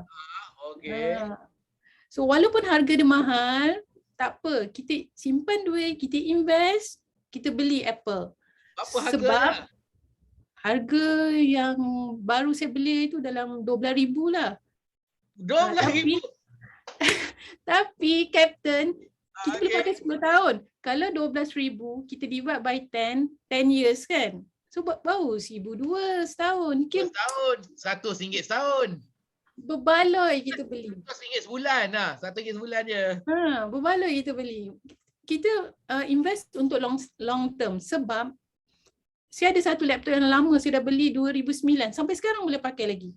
So walaupun harga dia mahal, tak apa, kita simpan duit, kita invest, kita beli Apple. Apa harga? Sebab harga yang baru saya beli itu dalam 12,000 lah. 12,000? Tapi Captain, kita boleh pakai 10 tahun. Kalau 12,000, kita divide by 10 years kan. So baru 1,200 setahun. Setahun, RM100 setahun. Berbaloi kita beli. RM100 sebulan lah. RM1 sebulan je. Berbaloi kita beli. Kita invest untuk long term sebab saya ada satu laptop yang lama saya dah beli 2009 sampai sekarang boleh pakai lagi.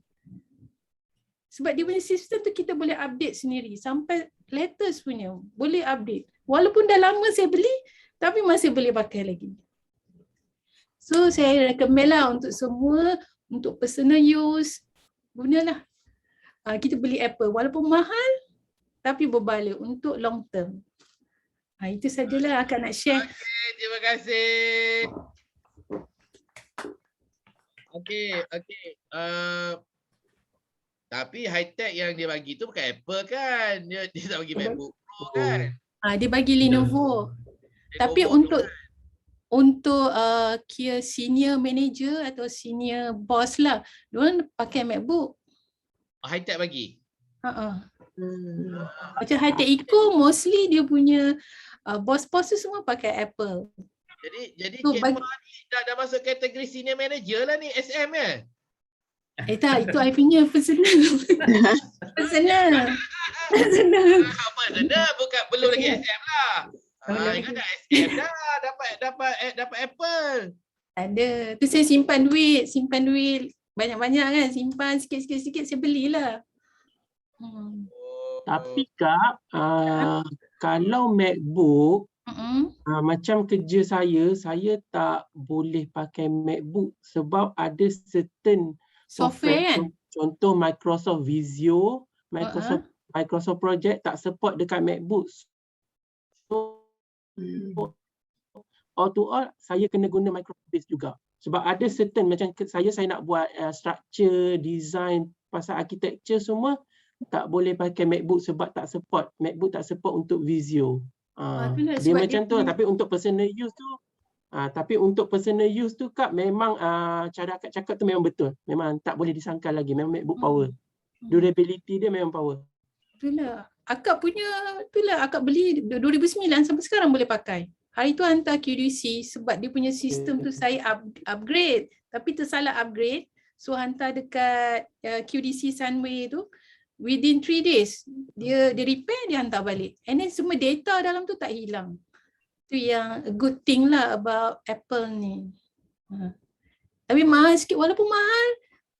Sebab dia punya sistem tu kita boleh update sendiri sampai latest punya boleh update. Walaupun dah lama saya beli tapi masih boleh pakai lagi. So saya recommend lah untuk semua untuk personal use gunalah. Kita beli Apple walaupun mahal tapi berbaloi untuk long term. Itu sajalah akak nak share. Okay, terima kasih. Okay. Tapi high tech yang dia bagi tu bukan Apple kan? Dia tak bagi MacBook Pro kan? Dia bagi Lenovo. Tapi untuk kira senior manager atau senior boss lah, diorang pakai MacBook. High tech bagi? Macam high tech Eco mostly dia punya bos-bos tu semua pakai Apple. Jadi Cik Mah ni dah masuk kategori senior manager lah ni, SM kan? Tak, itu I punya personal. Personal. Bukan belum lagi SM lah. Ingat dah SM dah dapat Apple. Ada. Tu saya simpan duit banyak-banyak kan, simpan sikit-sikit saya belilah. Tapi Kak, kalau MacBook macam kerja saya tak boleh pakai MacBook sebab ada certain software kan? Contoh Microsoft Visio, Microsoft Project tak support dekat MacBook. So all to all saya kena guna Microsoft juga. Sebab ada certain macam saya nak buat structure, design, pasal architecture semua tak boleh pakai MacBook sebab MacBook tak support untuk Visio. Dia macam tu lah. Tapi untuk personal use tu Kak memang cara akak cakap tu memang betul. Memang tak boleh disangkal lagi. Memang MacBook power. Durability dia memang power. Itulah. Akak beli 2009 sampai sekarang boleh pakai. Hari tu hantar QDC sebab dia punya sistem tu saya upgrade. Tapi tersalah upgrade. So hantar dekat QDC Sunway tu. Within 3 days, dia repair, dia hantar balik. And then semua data dalam tu tak hilang. Itu yang a good thing lah about Apple ni. Tapi mahal sikit, walaupun mahal,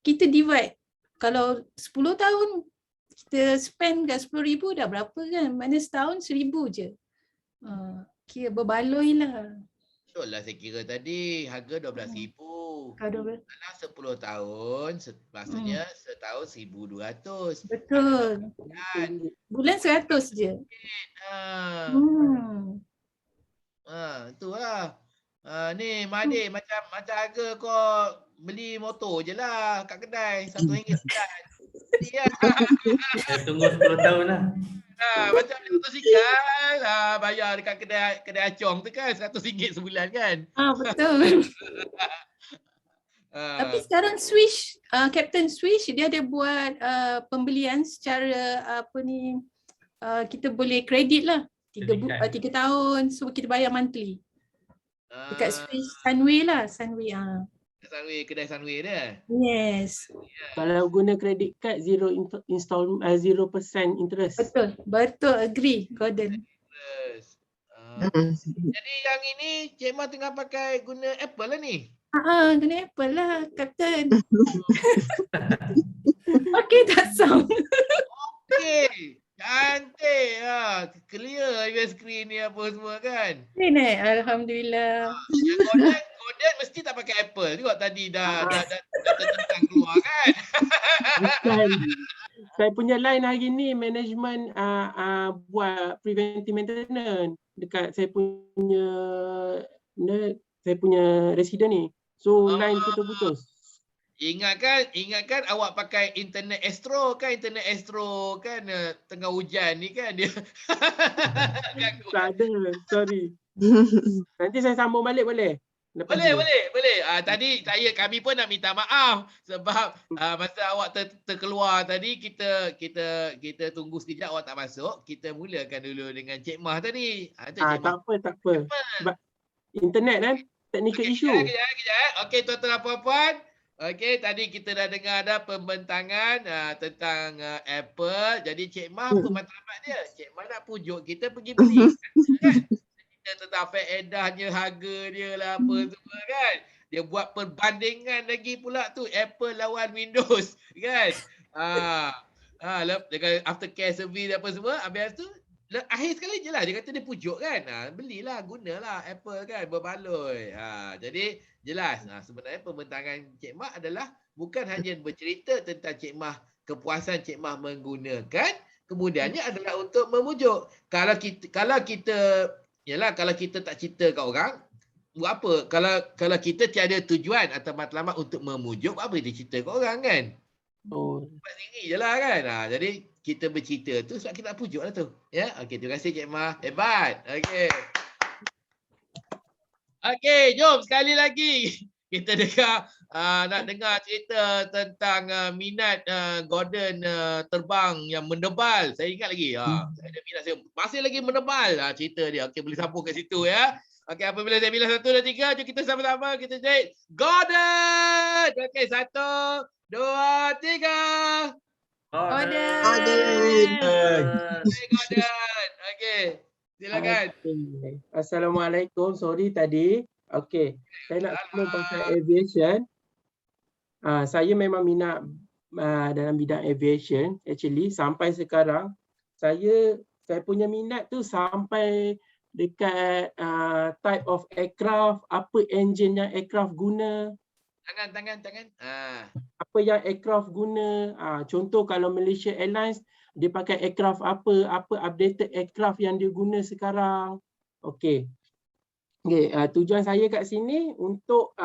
kita divide. Kalau 10 tahun kita spend kat 10,000 dah berapa kan? Mana setahun 1,000 je. Kira berbaloi lah. Betul lah saya kira tadi harga 12,000. Kalau 10 tahun maksudnya setahun 1,200. Betul. Kan? Bulan 100 je. Itulah. Ni Mahathir macam harga kau beli motor je lah kat kedai RM1 sekian. Tunggu 10 tahun lah. Macam beli motosikal, bayar dekat kedai acong tu kan RM100 sebulan kan. Betul. Tapi sekarang Swish, Captain Swish dia ada buat pembelian secara kita boleh kredit lah 3 tahun, so kita bayar monthly. Dekat Swish Sunway lah, Sunway. Kedai Sunway dia. Yes. Kalau guna credit card 0% interest. Betul, agree, Gordon. Jadi yang ini Cik Ma tengah pakai guna Apple lah ni. Guna Apple lah, Captain. Okay, tak sound. Okay. Cantik lah. Clear your screen ni apa semua kan. Alhamdulillah. Gordon mesti tak pakai Apple. Tengok tadi dah tertentang keluar kan. Bukan. Saya punya line hari ni management buat preventive maintenance dekat saya punya resident ni. So line putus-putus. Ingatkan awak pakai internet Astro kan, tengah hujan ni kan dia. Tak ada, sorry. Nanti saya sambung balik boleh? Boleh. Tadi kami pun nak minta maaf sebab masa awak terkeluar tadi kita tunggu sekejap awak tak masuk. Kita mulakan dulu dengan Cik Mah tadi. Tak apa. Sebab internet kan, technical issue. Kejap. Okey tuan-tuan dan puan-puan. Okey, tadi kita dah dengar ada pembentangan tentang Apple. Jadi Cik Mah apa matlamat dia? Cik Mah nak pujuk kita pergi beli. Kan? Kita tentang faedahnya, harga dia lah apa semua kan. Dia buat perbandingan lagi pula tu Apple lawan Windows kan. Dengan aftercare service apa semua. Habis tu akhir sekali je lah dia kata dia pujuk kan. Belilah, gunalah Apple kan, berbaloi. Jadi jelas sebenarnya pembentangan Cik Mah adalah bukan hanya bercerita tentang Cik Mah, kepuasan Cik Mah menggunakan, kemudiannya adalah untuk memujuk. Kalau kita tak cerita kat orang, buat apa? Kalau kita tiada tujuan atau matlamat untuk memujuk, apa dia cerita kat orang kan? Buat sendiri je lah kan. Jadi kita bercerita tu sebab kita nak pujuk lah tu. Ya, okey, terima kasih Cik Mah. Hebat. Okey, jom sekali lagi kita nak dengar cerita tentang minat Gordon terbang yang mendebal. Saya ingat lagi. Saya ada minat, saya masih lagi mendebal cerita dia. Okey, boleh sambung kat situ ya. Okey, apabila saya bilang 1, 2, 3, jom kita sama-sama kita cari Gordon. Okey, 1, 2, 3. Gordon. Okey, silakan. Assalamualaikum. Sorry tadi. Okey, saya nak sambung pasal aviation. Saya memang minat dalam bidang aviation. Actually, sampai sekarang saya punya minat tu sampai dekat type of aircraft, apa engine yang aircraft guna. Tangan. Apa yang aircraft guna. Contoh kalau Malaysia Airlines, dia pakai aircraft apa updated aircraft yang dia guna sekarang. Okey. Tujuan saya kat sini untuk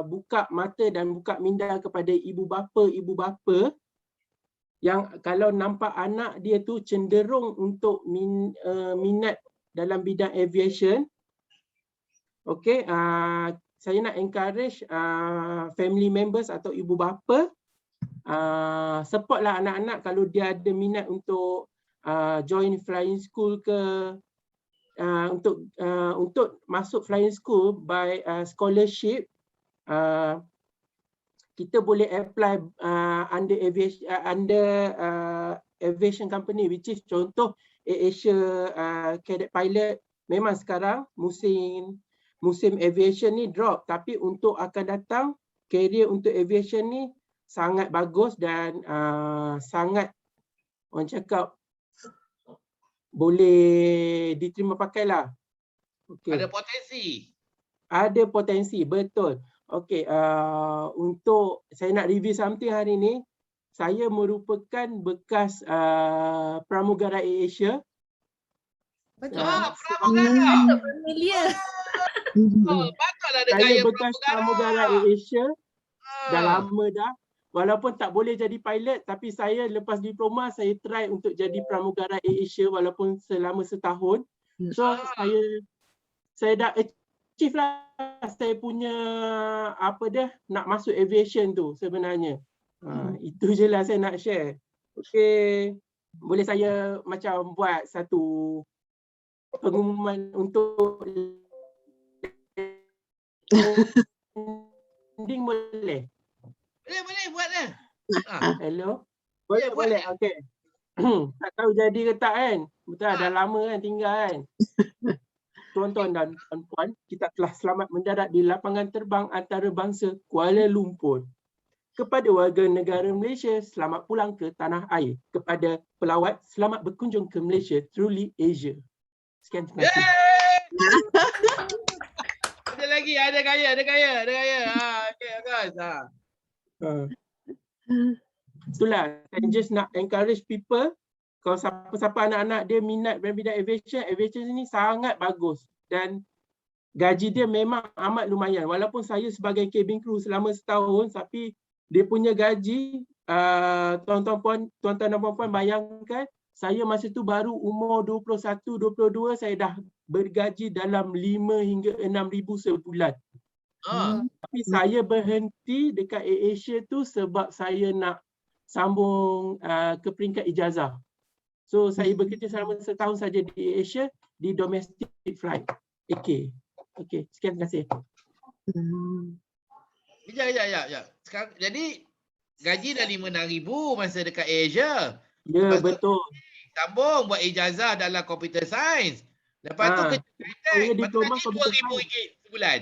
buka mata dan buka minda kepada ibu bapa yang kalau nampak anak dia tu cenderung untuk minat dalam bidang aviation. Okey, saya nak encourage family members atau ibu bapa supportlah anak-anak kalau dia ada minat untuk join flying school ke, untuk masuk flying school by scholarship. Kita boleh apply under aviation company, which is contoh AirAsia cadet pilot, memang sekarang musim aviation ni drop, tapi untuk akan datang career untuk aviation ni sangat bagus dan sangat orang cakap boleh diterima pakai lah. Okay. Ada potensi. Ada potensi, betul. Okey, untuk saya nak review something hari ni, saya merupakan bekas pramugara AirAsia. Betul. Pramugara. Familiar. Patutlah ada Saya gaya bekas pramugara AirAsia. Dah lama dah. Walaupun tak boleh jadi pilot, tapi saya lepas diploma saya try untuk jadi pramugara AirAsia walaupun selama setahun. So saya dah achieve lah saya punya nak masuk aviation tu sebenarnya. Itu je lah saya nak share. Okey, boleh saya macam buat satu pengumuman untuk ending boleh? Boleh buat dah. Hello? Boleh. Okey. Tak tahu jadi ke tak kan? Betul dah lama kan tinggal kan? Tuan-tuan dan puan-puan, kita telah selamat mendarat di lapangan terbang antarabangsa Kuala Lumpur. Kepada warga negara Malaysia, selamat pulang ke tanah air. Kepada pelawat, selamat berkunjung ke Malaysia, truly Asia. Sekian, terima kasih. Ada lagi, ada gaya. Okey, guys. Itulah, saya just nak encourage people, kalau siapa-siapa anak-anak dia minat bidang aviation ni sangat bagus dan gaji dia memang amat lumayan. Walaupun saya sebagai cabin crew selama setahun, tapi dia punya gaji, tuan-tuan dan puan-puan bayangkan, saya masa tu baru umur 21, 22, saya dah bergaji dalam 5 hingga 6,000 sebulan. Tapi saya berhenti dekat AirAsia tu sebab saya nak sambung ke peringkat ijazah. So saya bekerja selama setahun saja di AirAsia di domestic flight. Okey, sekian, terima kasih. Ya. Sekarang jadi gaji dah 5,000 masa dekat AirAsia. Ya, betul. Sambung buat ijazah dalam computer science. Lepas tu kerja diploma computer science sebulan.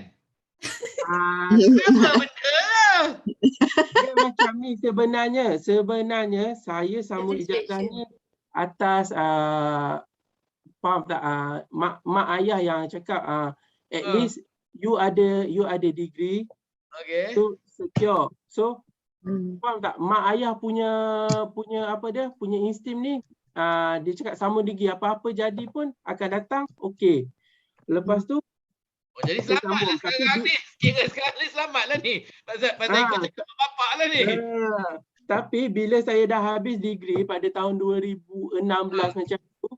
Apa benda? Dia macam ni sebenarnya saya sambung ijazah ni atas faham tak, mak ayah yang cakap at least you ada degree, so secure. So faham tak, mak ayah punya punya insting ni, dia cakap sambung degree, apa-apa jadi pun akan datang okey. Lepas tu jadi selamat lah sekarang ni. Sekarang ni selamat lah ni. Pasal ikut cakap bapak lah ni. Tapi bila saya dah habis degree pada tahun 2016 macam tu,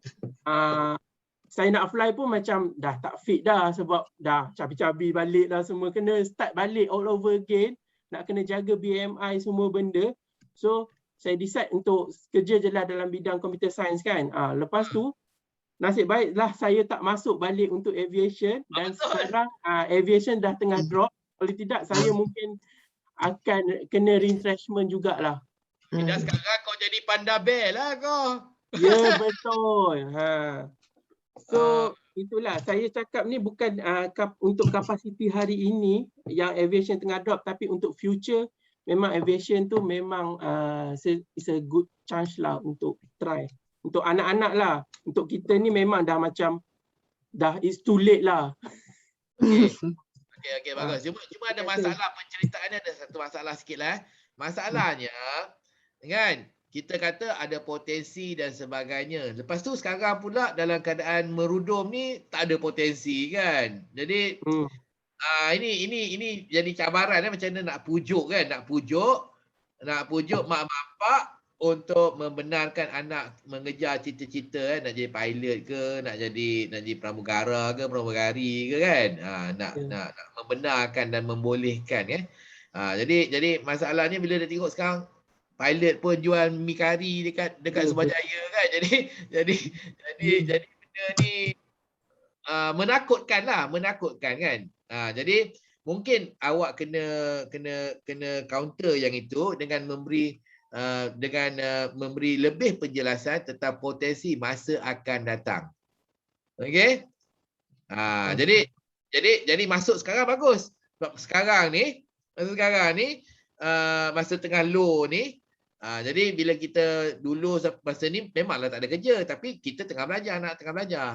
saya nak fly pun macam dah tak fit dah sebab dah cabi-cabi balik dah semua. Kena start balik all over again. Nak kena jaga BMI semua benda. So saya decide untuk kerja je lah dalam bidang computer science kan. Lepas tu nasib baiklah saya tak masuk balik untuk aviation dan sekarang aviation dah tengah drop. Kalau tidak saya mungkin akan kena retrenchment jugalah. Dah sekarang kau jadi panda bear lah kau. Ya, betul. So itulah saya cakap ni bukan untuk kapasiti hari ini yang aviation tengah drop, tapi untuk future memang aviation tu memang is a good chance lah untuk try. Untuk anak-anak lah. Untuk kita ni memang dah macam dah it's too late lah. Okey, bagus. Cuma ada masalah penceritaannya, ada satu masalah sikit lah. Masalahnya kan kita kata ada potensi dan sebagainya. Lepas tu sekarang pula dalam keadaan merudum ni tak ada potensi kan. Jadi ini jadi cabaran macam mana nak pujuk kan, nak pujuk mak bapak untuk membenarkan anak mengejar cita-cita nak jadi pilot ke, nak jadi pramugara ke, pramugari ke kan. Nak membenarkan dan membolehkan kan. Jadi masalahnya bila dia tengok sekarang pilot pun jual mi kari dekat Sumbajaya kan. Jadi benda ni menakutkan kan. Jadi mungkin awak kena counter yang itu dengan memberi lebih penjelasan tentang potensi masa akan datang. Okey? Jadi masuk sekarang bagus. Sebab sekarang ni masa tengah low ni, jadi bila kita dulu masa ni memanglah tak ada kerja, tapi kita tengah belajar.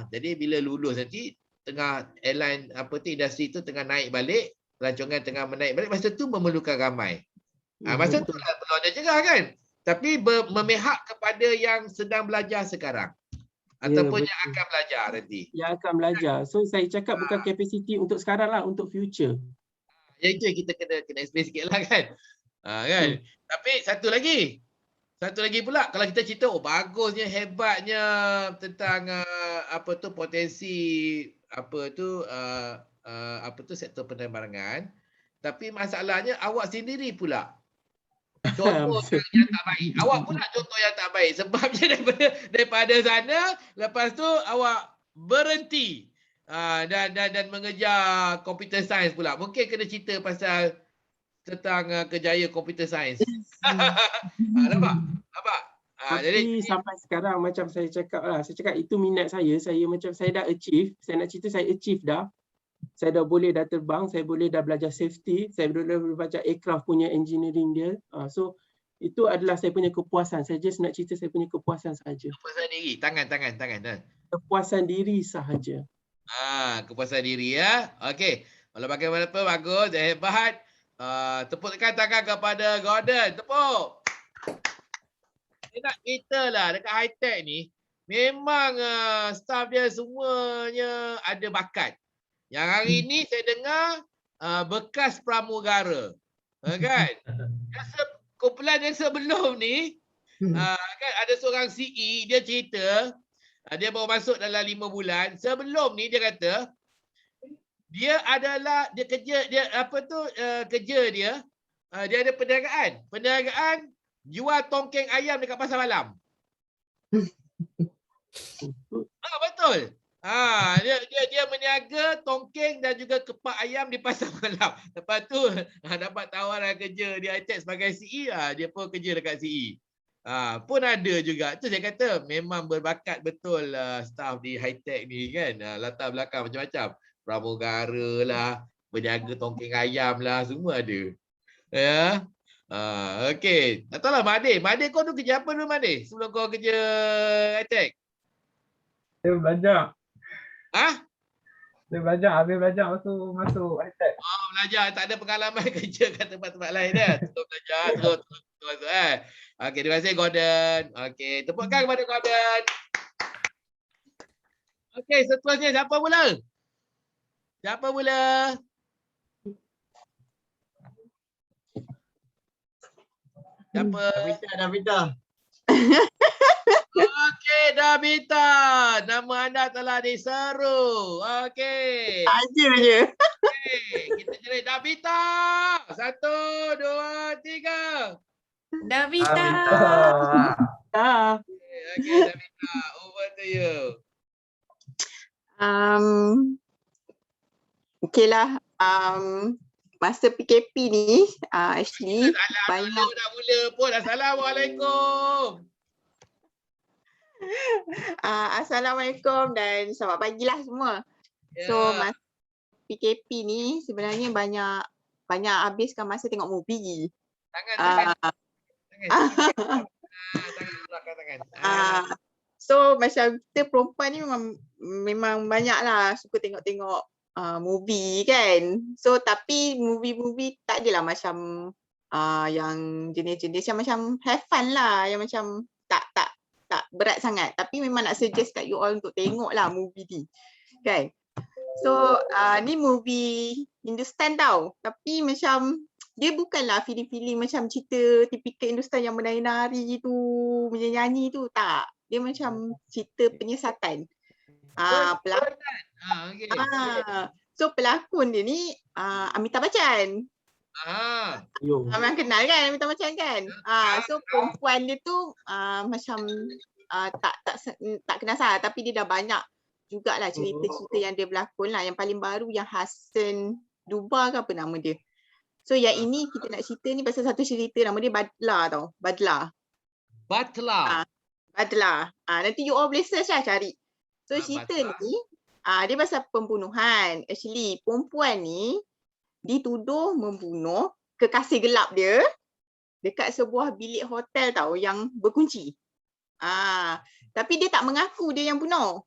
Jadi bila lulus nanti tengah airline industri tu tengah naik balik, pelancongan tengah menaik balik, masa tu memerlukan ramai. Masa tu lah peluangnya cerah kan. Tapi memihak kepada yang sedang belajar sekarang ataupun yang akan belajar nanti. Yang akan belajar. So saya cakap bukan kapasiti untuk sekarang lah, untuk future. Yang itu kita kena explain sikit lah kan. Kan? Tapi satu lagi pula, kalau kita cerita bagusnya, hebatnya tentang potensi sektor penerbangan, tapi masalahnya awak sendiri pula contoh yang tak baik. Awak pula contoh yang tak baik. Sebabnya daripada sana, lepas tu awak berhenti dan mengejar computer science pula. Mungkin kena cerita pasal tentang kejayaan computer science. Nampak? Tapi sampai sekarang macam saya cakap lah, itu minat saya macam saya dah achieve, saya nak cerita saya achieve dah. Saya dah boleh dah terbang, saya boleh dah belajar safety, saya boleh belajar aircraft punya engineering dia. So itu adalah saya punya kepuasan. Saya just nak cerita saya punya kepuasan sahaja. Kepuasan diri, tangan. Kepuasan diri sahaja. Kepuasan diri ya. Okey. Kalau bagaimanapun bagus, hebat. Tepukkan tangan kepada Gordon. Tepuk. Saya nak cerita lah dekat high-tech ni, memang staff dia semuanya ada bakat. Yang hari ni saya dengar bekas pramugara. Kan? Kumpulan yang sebelum ni, kan ada seorang CE, dia cerita, dia baru masuk dalam 5 bulan. Sebelum ni dia kata, dia ada perniagaan jual tongkeng ayam dekat pasar malam. Betul. Dia meniaga tongkeng dan juga kepak ayam di pasar malam. Lepas tu dapat tawaran kerja di High-Tech sebagai CE, dia pun kerja dekat CE. Pun ada juga. Tu saya kata memang berbakat betul staff di High-Tech ni kan. Latar belakang macam-macam. Pramugara lah, berniaga tongkeng ayam lah, semua ada. Ya. Okey. Tak tahulah Made kau tu kerja apa dulu Made? Sebelum kau kerja High-Tech? Saya belajar. Saya belajar, habis belajar masuk High-Tech. Belajar, tak ada pengalaman kerja kat tempat-tempat lain dah. Terus belajar, terus Okey, terima kasih Gordon. Okey, tepukkan kepada Gordon. Okey, seterusnya siapa mula? Davita. Okey, Davita. Nama anda telah diseru. Okey. Aja je. Okey, kita jerit Davita. 1, 2, 3. Davita. Okey, Davita. Over to you. Okeylah. Masa PKP ni, actually banyak dah mula pun. Assalamualaikum. Assalamualaikum dan selamat pagilah semua. So masa PKP ni sebenarnya banyak habiskan masa tengok movie. Tangan. So macam kita perempuan ni memang banyaklah suka tengok movie kan. So tapi movie tak adalah macam yang jenis-jenis yang macam have fun lah, yang macam tak berat sangat. Tapi memang nak suggest kat you all untuk tengok lah movie ni kan. So ni movie Hindustan tau, tapi macam dia bukanlah feeling macam cerita tipikal Hindustan yang menari-nari tu, menyanyi tu, tak. Dia macam cerita penyiasatan. So pelakon dia ni Amitabh Bachchan. Memang kenal kan Amitabh Bachchan kan? So perempuan dia tu macam tak kenal saya, tapi dia dah banyak jugalah cerita-cerita yang dia berlakon lah. Yang paling baru yang Hassan Duba ke apa nama dia. So yang ini kita nak cerita ni pasal satu cerita nama dia Badla tau. Badla. Nanti you all boleh search lah cari. So cerita ni Dia pasal pembunuhan. Actually perempuan ni dituduh membunuh kekasih gelap dia dekat sebuah bilik hotel tau yang berkunci. Tapi dia tak mengaku dia yang bunuh.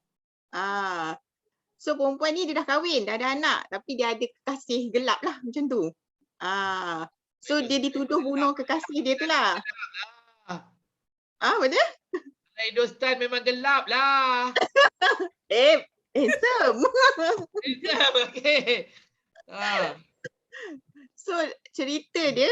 So perempuan ni dia dah kahwin, dah ada anak, tapi dia ada kekasih gelap lah macam tu. So dia dituduh bunuh kekasih dia tu lah. Betul? Hindustan memang gelap lah. Handsome. Handsome, okay. So cerita dia,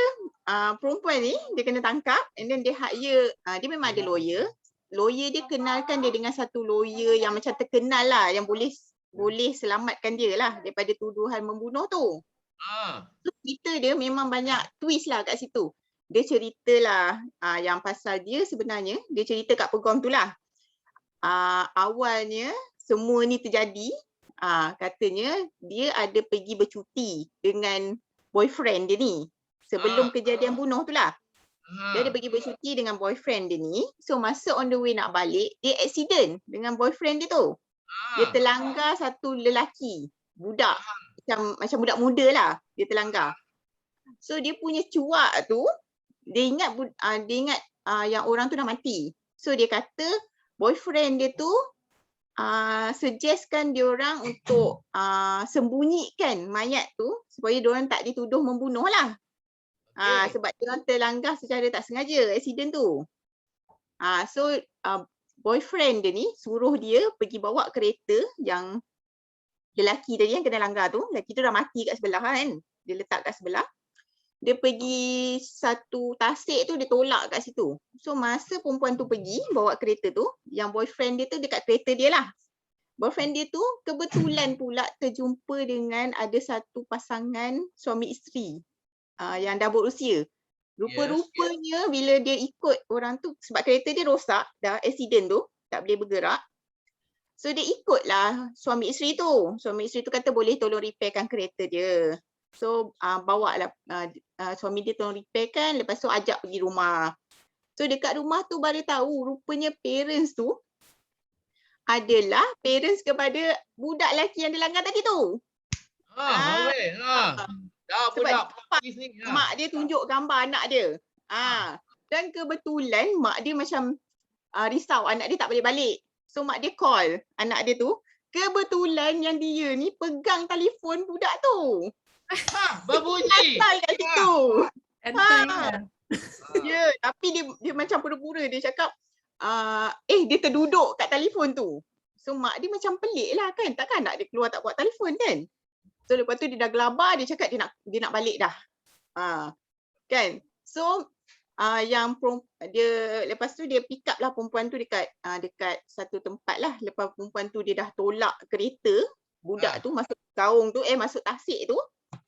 perempuan ni dia kena tangkap and then dia hire, dia memang ada lawyer. Lawyer dia kenalkan dia dengan satu lawyer yang macam terkenal lah, yang boleh selamatkan dia lah daripada tuduhan membunuh tu. So cerita dia memang banyak twist lah kat situ. Dia cerita lah yang pasal dia sebenarnya, dia cerita kat peguam tu lah. Awalnya semua ni terjadi, katanya dia ada pergi bercuti dengan boyfriend dia ni. Sebelum kejadian bunuh tu lah. Dia ada pergi bercuti dengan boyfriend dia ni. So masa on the way nak balik, dia accident dengan boyfriend dia tu. Dia terlanggar satu lelaki, budak. Macam budak muda lah, dia terlanggar. So dia punya cuak tu, dia ingat yang orang tu dah mati. So dia kata boyfriend dia tu suggestkan dia orang untuk sembunyikan mayat tu supaya dia orang tak dituduh membunuh lah. Sebab dia orang terlanggar secara tak sengaja accident tu. So boyfriend dia ni suruh dia pergi bawa kereta yang lelaki tadi yang kena langgar tu. Lelaki tu dah mati kat sebelah kan. Dia letak kat sebelah. Dia pergi satu tasik tu, dia tolak kat situ. So masa perempuan tu pergi bawa kereta tu, yang boyfriend dia tu dekat kereta dia lah. Boyfriend dia tu kebetulan pula terjumpa dengan ada satu pasangan suami isteri yang dah berusia. Rupa-rupanya bila dia ikut orang tu, sebab kereta dia rosak, dah accident tu, tak boleh bergerak. So dia ikutlah suami isteri tu. Suami isteri tu kata boleh tolong repairkan kereta dia. So bawa lah suami dia tolong repairkan, lepas tu ajak pergi rumah. So dekat rumah tu baru tahu rupanya parents tu adalah parents kepada budak lelaki yang dilanggar tadi tu. Sebab mak dia tunjuk gambar anak dia. Dan kebetulan mak dia macam risau anak dia tak boleh balik. So mak dia call anak dia tu. Kebetulan yang dia ni pegang telefon budak tu. Berbunyi. Santai kat situ. Ya, tapi dia macam pura-pura dia cakap dia terduduk kat telefon tu. So mak dia macam pelik lah kan. Takkan anak dia keluar tak buat telefon kan. So lepas tu dia dah gelabar, dia cakap dia nak balik dah. Kan. So yang dia lepas tu dia pick up lah perempuan tu dekat satu tempat lah. Lepas perempuan tu dia dah tolak kereta, budak tu masuk gaung tu, masuk tasik tu,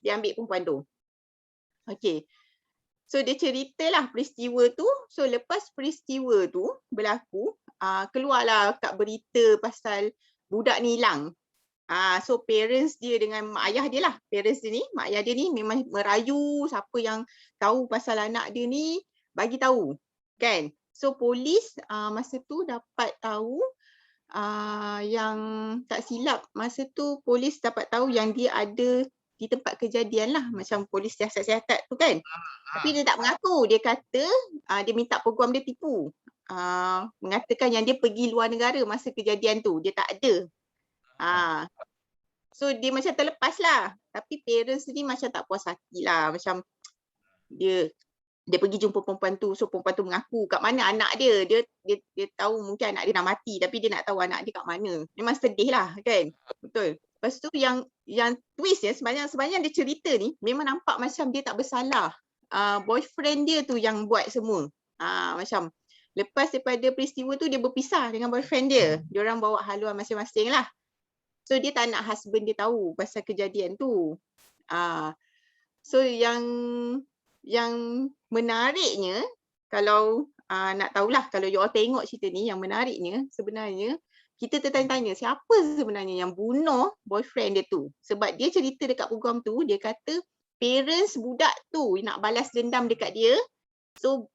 dia ambil perempuan tu. Okay. So dia ceritalah peristiwa tu. So lepas peristiwa tu berlaku, keluarlah kat berita pasal budak ni hilang. So parents dia dengan mak ayah dia lah. Parents dia ni, mak ayah dia ni memang merayu siapa yang tahu pasal anak dia ni, bagi tahu. Kan? So polis masa tu dapat tahu yang tak silap masa tu polis dapat tahu yang dia ada di tempat kejadian lah, macam polis siasat-siasat tu kan. Tapi dia tak mengaku, dia kata dia minta peguam dia tipu. Mengatakan yang dia pergi luar negara masa kejadian tu, dia tak ada. So dia macam terlepas lah. Tapi parents ni macam tak puas hati lah. Macam dia pergi jumpa perempuan tu, so perempuan tu mengaku kat mana anak dia. Dia tahu mungkin anak dia dah mati, tapi dia nak tahu anak dia kat mana. Memang sedih lah kan. Betul. Lepas tu yang twist ya, sebenarnya dia cerita ni memang nampak macam dia tak bersalah. Boyfriend dia tu yang buat semua. Macam lepas daripada peristiwa tu dia berpisah dengan boyfriend dia. Diorang bawa haluan masing-masing lah. So dia tak nak husband dia tahu pasal kejadian tu. So yang menariknya, kalau nak tahulah, kalau you all tengok cerita ni, yang menariknya sebenarnya kita tertanya-tanya siapa sebenarnya yang bunuh boyfriend dia tu. Sebab dia cerita dekat program tu, dia kata parents budak tu nak balas dendam dekat dia. So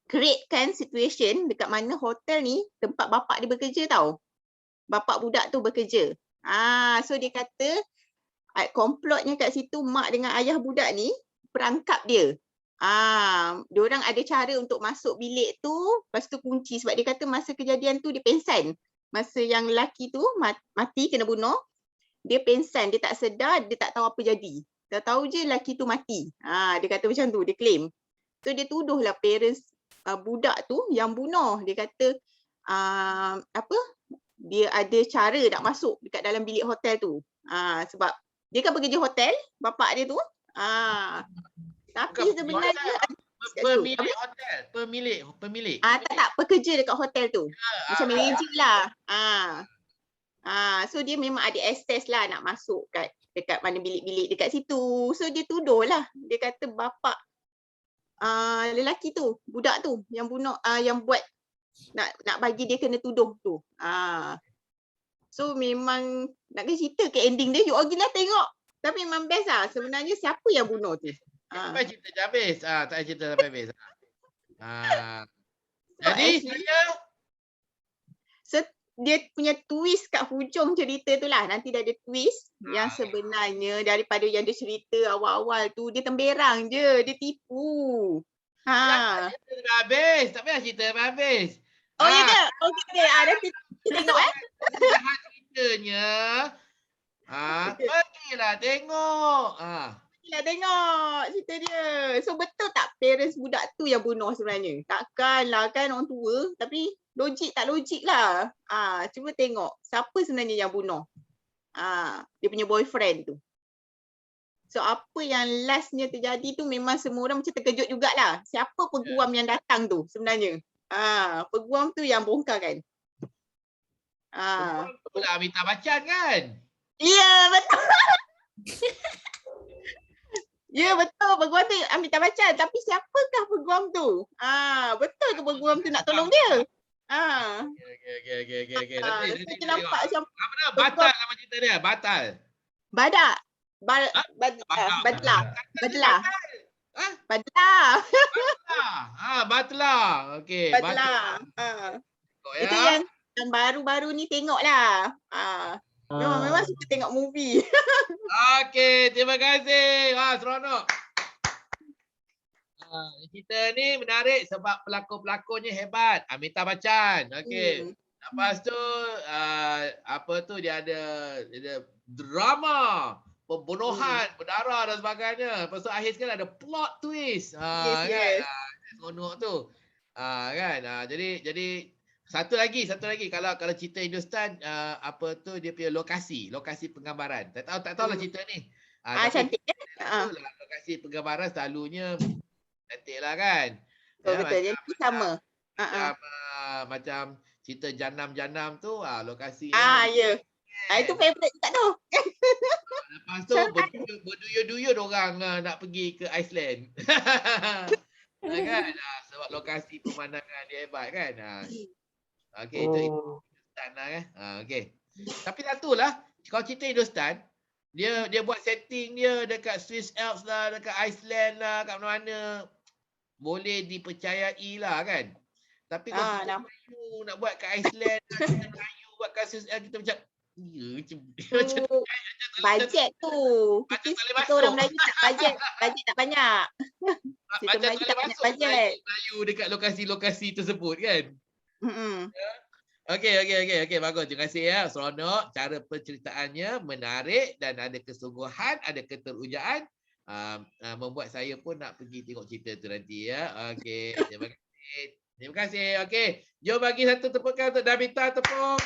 createkan situation dekat mana hotel ni tempat bapak dia bekerja tau. bapa budak tu bekerja. So dia kata komplotnya kat situ mak dengan ayah budak ni perangkap dia. Diorang ada cara untuk masuk bilik tu, lepas tu kunci sebab dia kata masa kejadian tu dia pengsan. Masa yang lelaki tu mati kena bunuh, dia pengsan, dia tak sedar, dia tak tahu apa jadi. Tak tahu je lelaki tu mati. Dia kata macam tu, dia claim. So dia tuduhlah parents budak tu yang bunuh. Dia kata dia ada cara nak masuk dekat dalam bilik hotel tu. Sebab dia kan bekerja hotel, bapak dia tu. Tapi sebenarnya pemilik hotel, pemilik. Tak pekerja dekat hotel tu. Macam manager lah. So dia memang ada access lah nak masuk dekat mana bilik-bilik dekat situ. So dia tuduh lah. Dia kata bapak lelaki tu, budak tu yang bunuh, yang buat nak bagi dia kena tuduh tu. So memang nak cerita ke ending dia, you all gila tengok. Tapi memang best lah. Sebenarnya siapa yang bunuh tu? Sampai cerita je habis. Tak payah cerita sampai habis. Jadi dia punya twist kat hujung cerita tu lah. Nanti dah ada twist yang sebenarnya daripada yang dia cerita awal-awal tu, dia temberang je, dia tipu. Cerita dah habis. Tak payah cerita sampai habis. Oh ya ke? Okey. Nanti tengok ceritanya. Pergilah tengok. Tengok cerita dia. So betul tak parents budak tu yang bunuh sebenarnya? Takkanlah kan orang tua, tapi logik tak logik lah. Cuba tengok siapa sebenarnya yang bunuh. Dia punya boyfriend tu. So apa yang lastnya terjadi tu memang semua orang macam terkejut jugalah. Siapa peguam yang datang tu sebenarnya? Peguam tu yang bongkar kan? Peguam lah Amitabh Bachchan kan? Ya, betul. Ya betul, peguam tu Amitabh Bachchan. Tapi siapakah peguam tu? Betul ke peguam tu nak tolong dia? Okey. Kita nampak macam apa nama? Batal nama cerita dia? Batal. Badak. Badlah. Batlah. Okey, Badlah. Itu yang baru-baru ni tengoklah. Memang suka tengok movie. Okey, terima kasih. Seronok. Cerita ni menarik sebab pelakon-pelakonnya hebat. Amitabh Bachchan. Okey. Lepas tu dia ada drama, pembunuhan, berdarah dan sebagainya. Lepas tu akhir sekali ada plot twist. Kan? Seronok tu. Kan? Jadi satu lagi kalau cerita Hindustan dia punya lokasi penggambaran. Tak tahu lah cerita ni. Cantik kan? Lokasi penggambaran selalunya cantik lah kan. Betul. Jadi sama. Macam cerita Janam tu lokasi. Ya. Itu favourite juga tu. Lepas tu berduyur-duyur orang nak pergi ke Iceland. Kan? Sebab lokasi pemandangan dia hebat kan. Okey, itu Hindustan lah kan. Okey. Tapi satulah, kalau cerita Hindustan, dia buat setting dia dekat Swiss Alps lah, dekat Iceland lah, kat mana-mana. Boleh dipercayai lah kan. Tapi kalau kita Melayu nak buat kat Iceland, kita Melayu buat kat Swiss Alps, kita macam bajet tu. Kita orang Melayu tak bajet tak banyak. Macam tak boleh masuk Melayu dekat lokasi-lokasi tersebut kan. Okey, bagus. Terima kasih ya. Seronok. Cara penceritaannya menarik dan ada kesungguhan, ada keterujaan. Membuat saya pun nak pergi tengok cerita tu nanti ya. Okey, terima kasih. Okey, jom bagi satu tepukan untuk Dabita, tepuk.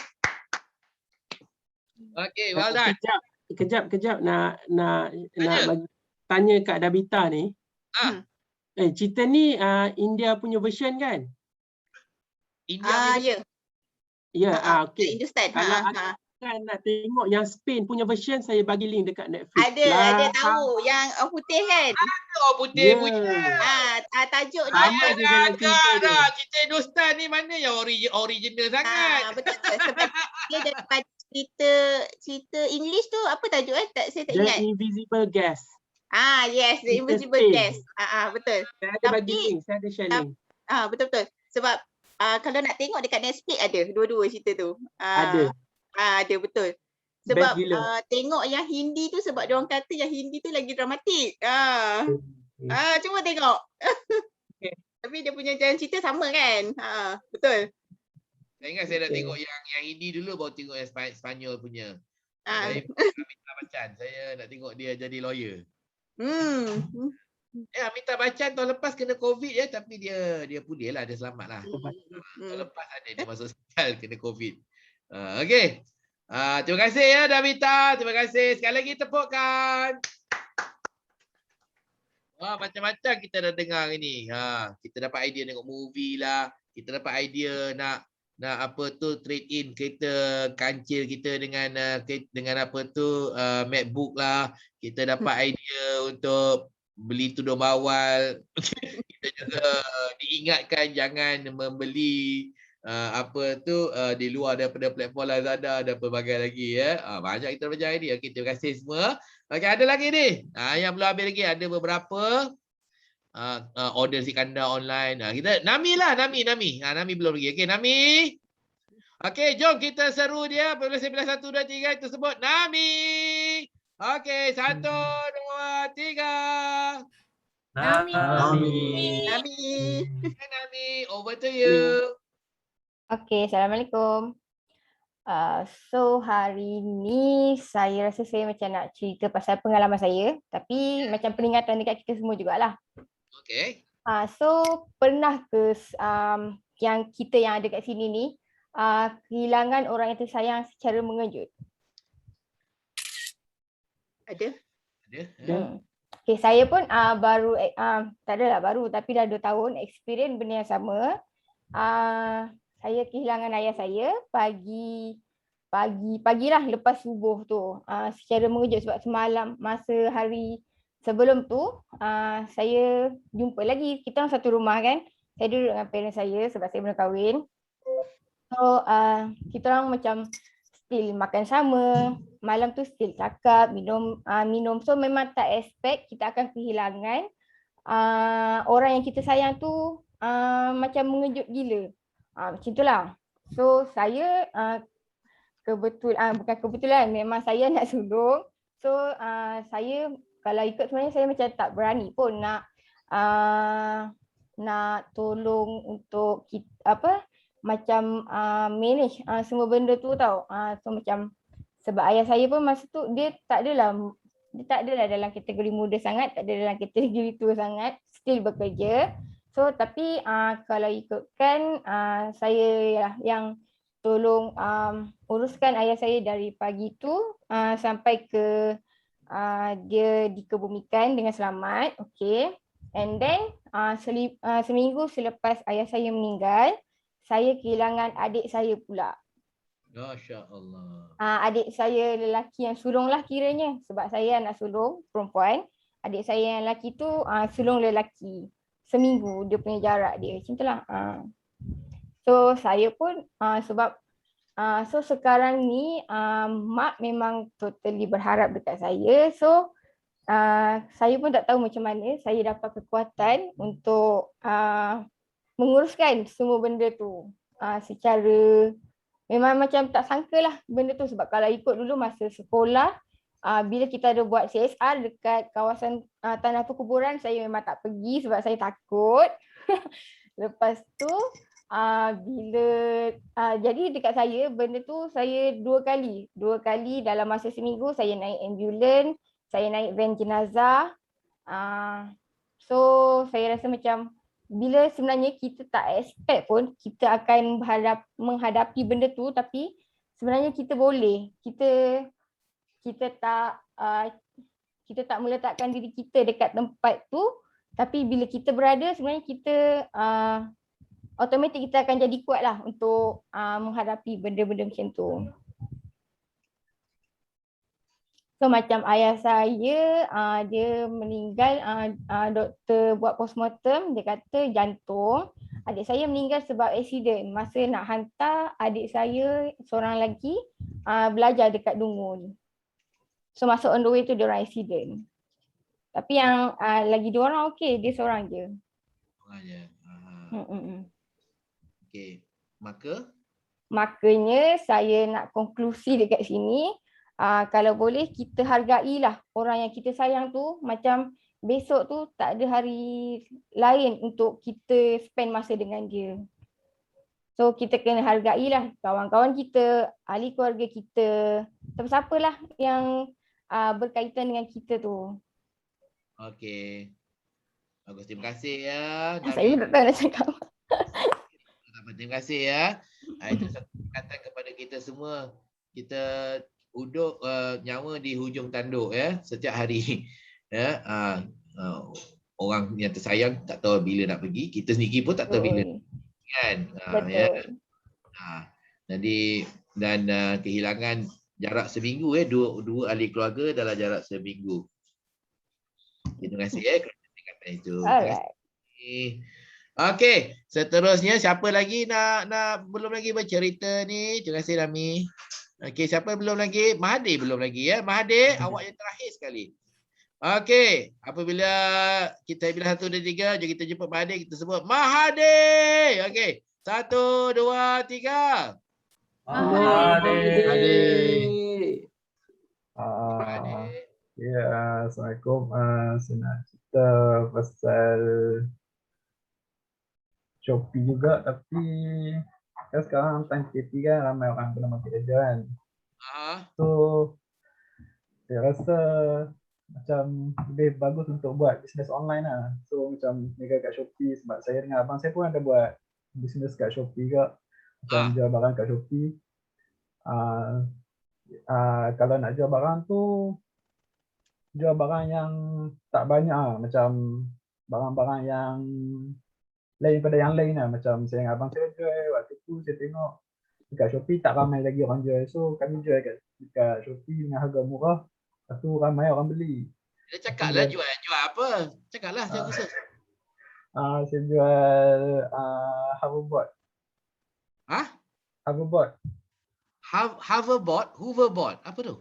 Okey, well done. Kejap nak bagi tanya Kak Dabita ni. Cerita ni India punya version kan? India Ya, okey. Hindustan. Kan nak tengok yang Spain punya version, saya bagi link dekat Netflix. Ada tahu yang putih kan? Putih punya. Tajuk dia. Cerita Hindustan ni mana yang original sangat. Betul. Sebab dia daripada cerita English tu apa tajuk saya tak ingat. The Invisible Guest. Yes, The Invisible Guest. Betul. Saya ada bagi link, saya ada share link. Betul. Sebab kalau nak tengok dekat Netflix ada dua-dua cerita tu. Ada. Ada betul. Best Sebab gila. tengok yang Hindi tu sebab dia orang kata yang Hindi tu lagi dramatik. Cuba tengok. Tapi dia punya jalan cerita sama kan? Betul. Saya ingat saya nak tengok yang Hindi dulu baru tengok yang Spanyol punya. Saya Amitabh Bachchan. Saya nak tengok dia jadi lawyer. Amitabh Bachchan tahun lepas kena COVID ya, tapi dia pulih lah, dia selamat lah. Tahun lepas ada dia masuk hospital kena COVID. Okey. Terima kasih ya Davita. Terima kasih. Sekali lagi tepukkan. Wah, macam-macam kita dah dengar ini. Kita dapat idea tengok movie lah. Kita dapat idea nak apa tu trade in kereta kancil kita dengan apa tu MacBook lah. Kita dapat idea untuk beli tudung bawal. Kita juga diingatkan jangan membeli apa tu di luar daripada platform Lazada dan pelbagai lagi ya. Banyak kita belajar ini. Okey, terima kasih semua. Okey, ada lagi ni. Yang belum habis lagi ada beberapa order si kanda online. Kita Nami lah, Nami. Nami belum lagi. Okey, Nami. Okey, jom kita seru dia. 11 1 2 3 kita sebut Nami. Okey, 1 2 3. Nami. Nami, over to you. Okay, Assalamualaikum. So hari ni saya rasa saya macam nak cerita pasal pengalaman saya, tapi macam peringatan dekat kita semua jugalah. Okay. So pernah ke yang kita yang ada kat sini ni kehilangan orang yang tersayang secara mengejut? Ada. Okay, saya pun baru tak adalah baru tapi dah 2 tahun experience benda yang sama. Saya kehilangan ayah saya pagilah lepas subuh tu secara mengejut sebab semalam masa hari sebelum tu saya jumpa lagi, kita orang satu rumah kan. Saya duduk dengan parents saya sebab saya belum kahwin. So kita orang macam still makan sama, malam tu still cakap, minum. So memang tak expect kita akan kehilangan orang yang kita sayang tu macam mengejut gila. Macam itulah. So saya bukan kebetulan, memang saya nak sulung. So saya kalau ikut sebenarnya saya macam tak berani pun nak tolong untuk kita, macam manage semua benda tu tau. So macam sebab ayah saya pun masa tu dia tak adalah dalam kategori muda sangat, tak ada dalam kategori tua sangat, still bekerja. So tapi kalau ikutkan saya yang tolong uruskan ayah saya dari pagi tu sampai ke dia dikebumikan dengan selamat. Okay. And then seminggu selepas ayah saya meninggal, saya kehilangan adik saya pula. Masya Allah. Adik saya lelaki yang sulung lah kiranya, sebab saya anak sulung perempuan. Adik saya yang lelaki tu sulung lelaki. Seminggu dia punya jarak dia, macam itulah. So saya pun sebab so sekarang ni mak memang totally berharap dekat saya. So saya pun tak tahu macam mana saya dapat kekuatan untuk menguruskan semua benda tu secara memang macam tak sangka lah benda tu. Sebab kalau ikut dulu masa sekolah, bila kita ada buat CSR dekat kawasan tanah perkuburan, saya memang tak pergi sebab saya takut. Lepas tu jadi dekat saya benda tu saya 2 kali dalam masa seminggu saya naik ambulans, saya naik van jenazah. So saya rasa macam bila sebenarnya kita tak expect pun kita akan menghadapi benda tu, tapi sebenarnya kita boleh. Kita tak meletakkan diri kita dekat tempat tu, tapi bila kita berada sebenarnya kita automatik kita akan jadi kuat lah untuk menghadapi benda-benda macam tu. So macam ayah saya dia meninggal, doktor buat postmortem, dia kata jantung. Adik saya meninggal sebab aksiden masa nak hantar adik saya seorang lagi belajar dekat Dungun. So masuk on the way tu dia orang accident. Tapi yang lagi 2 orang okey, dia seorang je. Okey. Maka Makanya saya nak konklusi dekat sini, kalau boleh kita hargailah orang yang kita sayang tu, macam besok tu tak ada hari lain untuk kita spend masa dengan dia. So kita kena hargailah kawan-kawan kita, ahli keluarga kita, siapa-siapalah yang berkaitan dengan kita tu. Okey. Bagus, terima kasih ya. Saya tak tahu nak cakap. Terima kasih ya. Itu satu perkataan kepada kita semua. Kita duduk nyawa di hujung tanduk ya setiap hari. Ya, orang yang tersayang tak tahu bila nak pergi, kita sendiri pun tak tahu bila kan. Ya. Jadi dan kehilangan jarak seminggu dua ahli keluarga dalam jarak seminggu. Terima kasih ya kerana perkataan itu. Okey, seterusnya siapa lagi nak belum lagi bercerita ni? Terima kasih Rami. Okey, siapa belum lagi? Mahathir belum lagi ya. Mahathir, awak yang terakhir sekali. Okey, apabila kita bila 1 2 3, jom kita jemput Mahathir, kita sebut Mahathir. Okey, 1 2 3. Mahathir. Ya, Assalamualaikum. Saya nak cerita pasal Shopee juga, tapi kan sekarang time PKP kan, ramai orang kena mati kerja kan. So saya rasa macam lebih bagus untuk buat bisnes online lah. So macam niaga kat Shopee, sebab saya dengan abang saya pun ada buat bisnes kat Shopee juga. Macam jual barang kat Shopee. Kalau nak jual barang tu, jual barang yang tak banyak lah. Macam barang-barang yang lain pada yang lain lah. Macam saya dengan abang saya jual, waktu tu saya tengok dekat Shopee tak ramai lagi orang jual. So kami jual dekat Shopee dengan harga murah. Lepas tu ramai orang beli. Dia cakaplah jual apa? Cakaplah saya khusus. Saya jual hoverboard. Hoverboard. Hoverboard. Apa tu?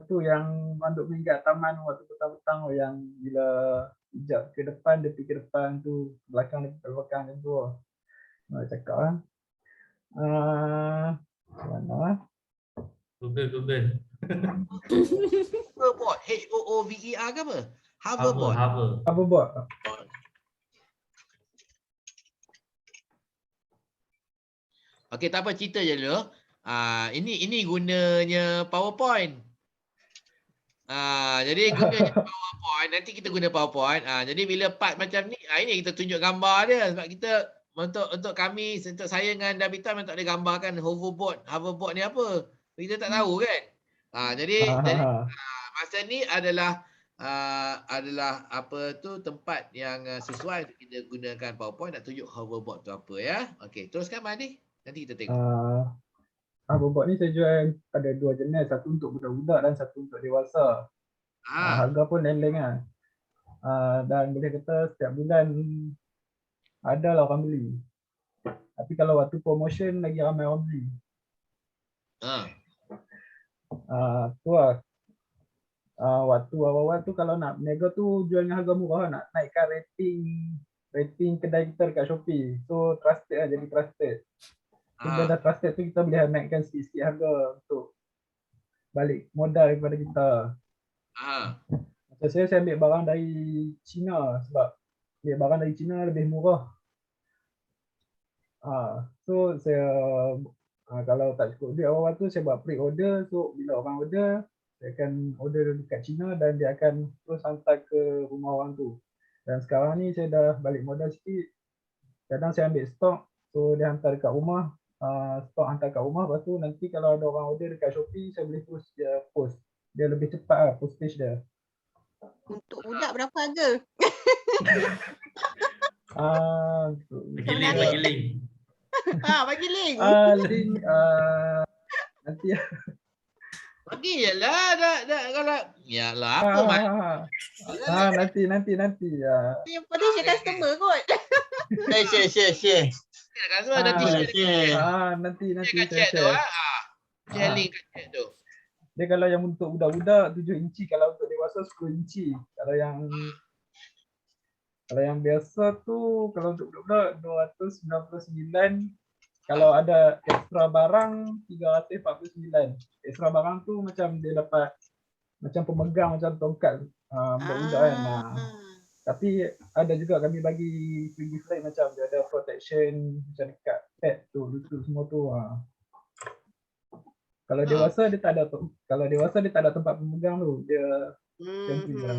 Tu yang manduk minggat taman waktu petang-petang yang bila hijab ke depan, dia pergi ke depan tu, belakang dia ke belakang tu. Nak cakap lah. Mana? Google. Hoverboard. H-O-O-V-E-R ke apa? Hoverboard. Hoverboard. Okey, tak apa, cerita je dulu. Ini gunanya PowerPoint. Jadi gunanya PowerPoint, nanti kita guna PowerPoint. Jadi bila part macam ni, ini kita tunjuk gambar dia sebab kita untuk kami, untuk saya dengan Davita memang tak boleh gambarkan hoverboard ni apa. Kita tak tahu kan. Jadi masa ni adalah apa tu tempat yang sesuai untuk kita gunakan PowerPoint nak tunjuk hoverboard tu apa ya. Okey, teruskan Mahdi. Nanti kita tengok. Hoverboard ni saya jual ada 2 jenis, satu untuk budak-budak dan satu untuk dewasa. Harga pun lain-lain lah. Dan boleh kata setiap bulan ada lah orang beli. Tapi kalau waktu promotion lagi ramai orang beli. Tu lah. Waktu awal-awal tu kalau nak berniaga tu jual dengan harga murah, nak naikkan rating kedai kita dekat Shopee. So trusted lah, jadi trusted. Bila dah trusted tu kita boleh naikkan sikit-sikit harga untuk balik modal kepada kita. Macam saya ambil barang dari China sebab barang dari China lebih murah. So saya kalau tak cukup duit awal-awal tu saya buat pre-order. So bila orang order, saya akan order dekat China dan dia akan terus hantar ke rumah orang tu. Dan sekarang ni saya dah balik modal sikit. Kadang saya ambil stok, so dia hantar dekat rumah. Stok hantar kat rumah, lepas tu nanti kalau ada orang order dekat Shopee, saya boleh terus dia post. Dia lebih cepat lah postage dia. Untuk budak berapa harga? Bagi link. Bagi link. Link nanti bagi je lah kalau yalah apa nanti Yang penting share customer kot. Share. Nanti share tu. Share link kat chat tu. Dia kalau yang untuk budak-budak 7 inci, kalau untuk dewasa 10 inci. Kalau yang biasa tu, kalau untuk budak-budak 299 Kalau ada extra barang 349. Extra barang tu macam dia dapat macam pemegang macam tongkat budak-budak kan. Tapi ada juga kami bagi free gift lain macam dia ada protection macam dekat pad tu, lutut semua tu. Kalau dewasa dia tak ada tempat pemegang tu. Dia macam tu je.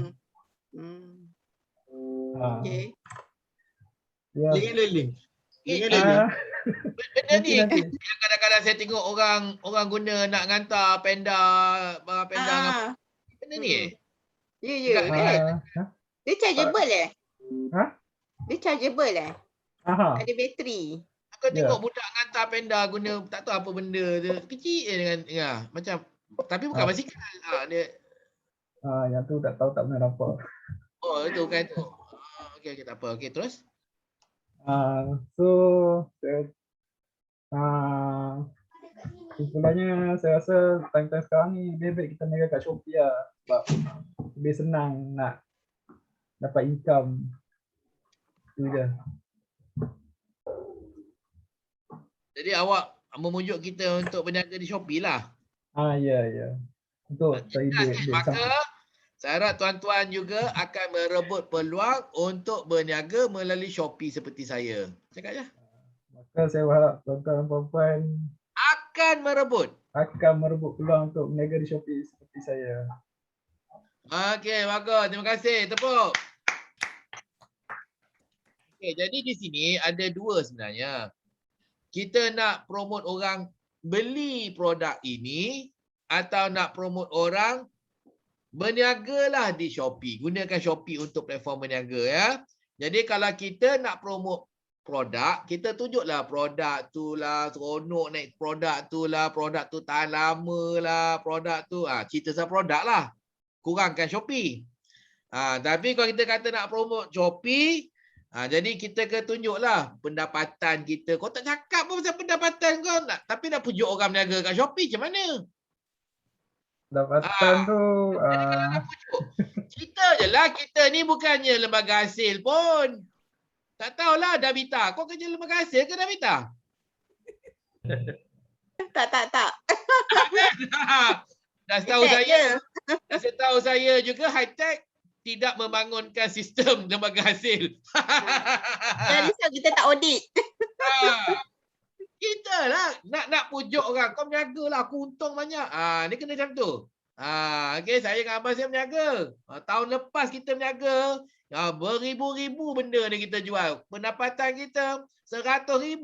Okay. Ya. Link. Benda ni yang kadang-kadang saya tengok orang guna nak hantar panda benda ni. Ya. Dia chargeable Dia chargeable Ada bateri. Aku tengok budak hantar panda guna tak tahu apa benda dia. Kecil dengan macam tapi bukan basikal. Dia yang tu tak tahu, tak pernah nampak. Oh, itu bukan tu. Okey, tak apa. Okey, terus. So kesimpulannya saya rasa time-time sekarang ni lebih baik kita niaga kat Shopee lah, sebab lebih senang nak dapat income. Itu je. Jadi awak memujuk kita untuk berniaga di Shopee lah. Ya. Untuk cari duit. Maka saya harap tuan-tuan juga akan merebut peluang untuk berniaga melalui Shopee seperti saya. Cakap je. Maka saya harap tuan-tuan dan puan-puan akan merebut peluang untuk berniaga di Shopee seperti saya. Okey, bagus. Terima kasih. Tepuk. Okey, jadi di sini ada dua sebenarnya. Kita nak promote orang beli produk ini atau nak promote orang berniagalah di Shopee. Gunakan Shopee untuk platform berniaga ya. Jadi kalau kita nak promote produk, kita tunjuklah produk tu lah, seronok naik produk tu lah, produk tu tahan lama lah, produk tu cerita pasal produk lah. Kurangkan Shopee. Tapi kalau kita kata nak promote Shopee, jadi kita ke tunjuklah pendapatan kita. Kau tak cakap pun pasal pendapatan kau nak, tapi nak pujuk orang berniaga kat Shopee macam mana? Pendapatan tu jadi kalau nak pujuk, cerita je lah, kita ni bukannya lembaga hasil pun. Tak tahulah Davita, kau kerja lembaga hasil ke Davita? Tak. Dah setahu saya juga high tech tidak membangunkan sistem lembaga hasil. Jadi kita tak audit. Kita lah nak pujuk orang, kau berniaga lah, aku untung banyak. Ni kena macam tu. Okey, saya dengan abang saya berniaga. Tahun lepas kita berniaga, beribu-ribu benda ni kita jual. Pendapatan kita 100,000.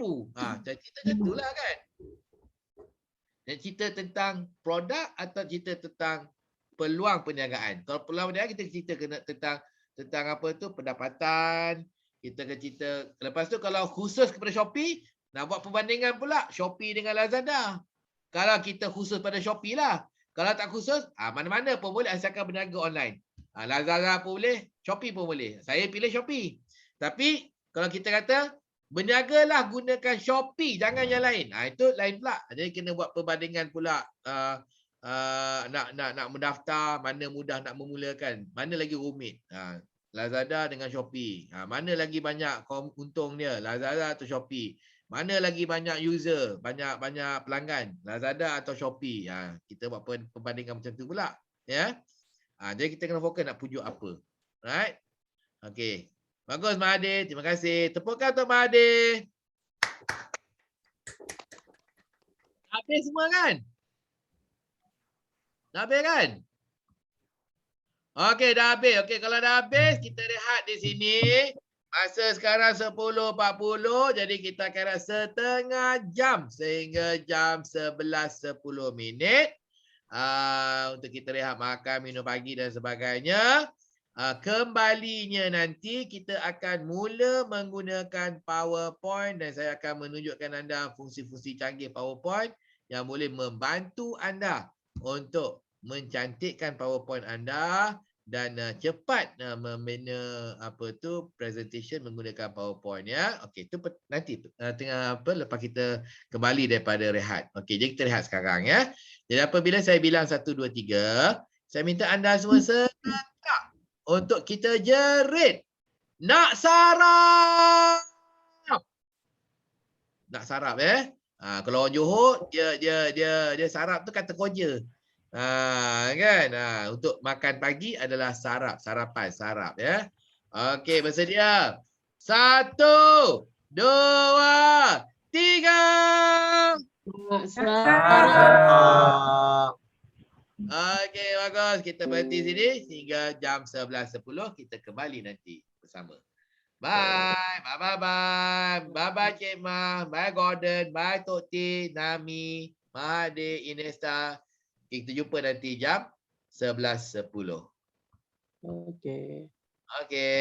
Cerita macam tu lah kan. Dan cerita tentang produk atau cerita tentang peluang perniagaan. Kalau peluang perniagaan kita cerita tentang apa tu, pendapatan. Kita akan cerita. Lepas tu kalau khusus kepada Shopee, nak buat perbandingan pula Shopee dengan Lazada. Kalau kita khusus pada Shopee lah. Kalau tak khusus, mana-mana pun boleh asalkan berniaga online. Lazada pun boleh, Shopee pun boleh. Saya pilih Shopee. Tapi kalau kita kata berniagalah gunakan Shopee, jangan yang lain. Itu lain pula. Jadi kena buat perbandingan pula. Nak mendaftar, mana mudah nak memulakan, mana lagi rumit. Lazada dengan Shopee. Mana lagi banyak untung dia, Lazada atau Shopee? Mana lagi banyak user, banyak pelanggan, Lazada atau Shopee? Kita buat perbandingan macam tu pula, ya. Jadi kita kena fokus nak pujuk apa. Right? Okey. Bagus Mahathir, terima kasih. Tepukkan untuk Mahathir. Habis semua kan? Dah habis kan? Okey, dah habis. Okey, kalau dah habis, kita rehat di sini. Masa sekarang 10.40, jadi kita akan rehat setengah jam sehingga jam 11.10 untuk kita rehat makan, minum pagi dan sebagainya. Kembalinya nanti kita akan mula menggunakan PowerPoint dan saya akan menunjukkan anda fungsi-fungsi canggih PowerPoint yang boleh membantu anda untuk mencantikkan PowerPoint anda dan cepat membina presentation menggunakan PowerPoint ya. Okey, itu nanti tengah lepas kita kembali daripada rehat. Okey, jadi kita rehat sekarang ya. Jadi apabila saya bilang 1 2 3, saya minta anda semua serentak untuk kita jerit nak sarap. nak sarap kalau orang Johor dia sarap tu kata koja. Kan? Untuk makan pagi adalah sarapan ya. Okey, bersedia. 1, 2, 3. Okey, bagus. Kita berhenti sini hingga jam 11.10. Kita kembali nanti bersama. Bye. Bye Cik Mah. Bye Gordon. Bye Tok T, Nami, Mahathir, Inesta. Kita jumpa nanti jam 11.10. Okey. Okey.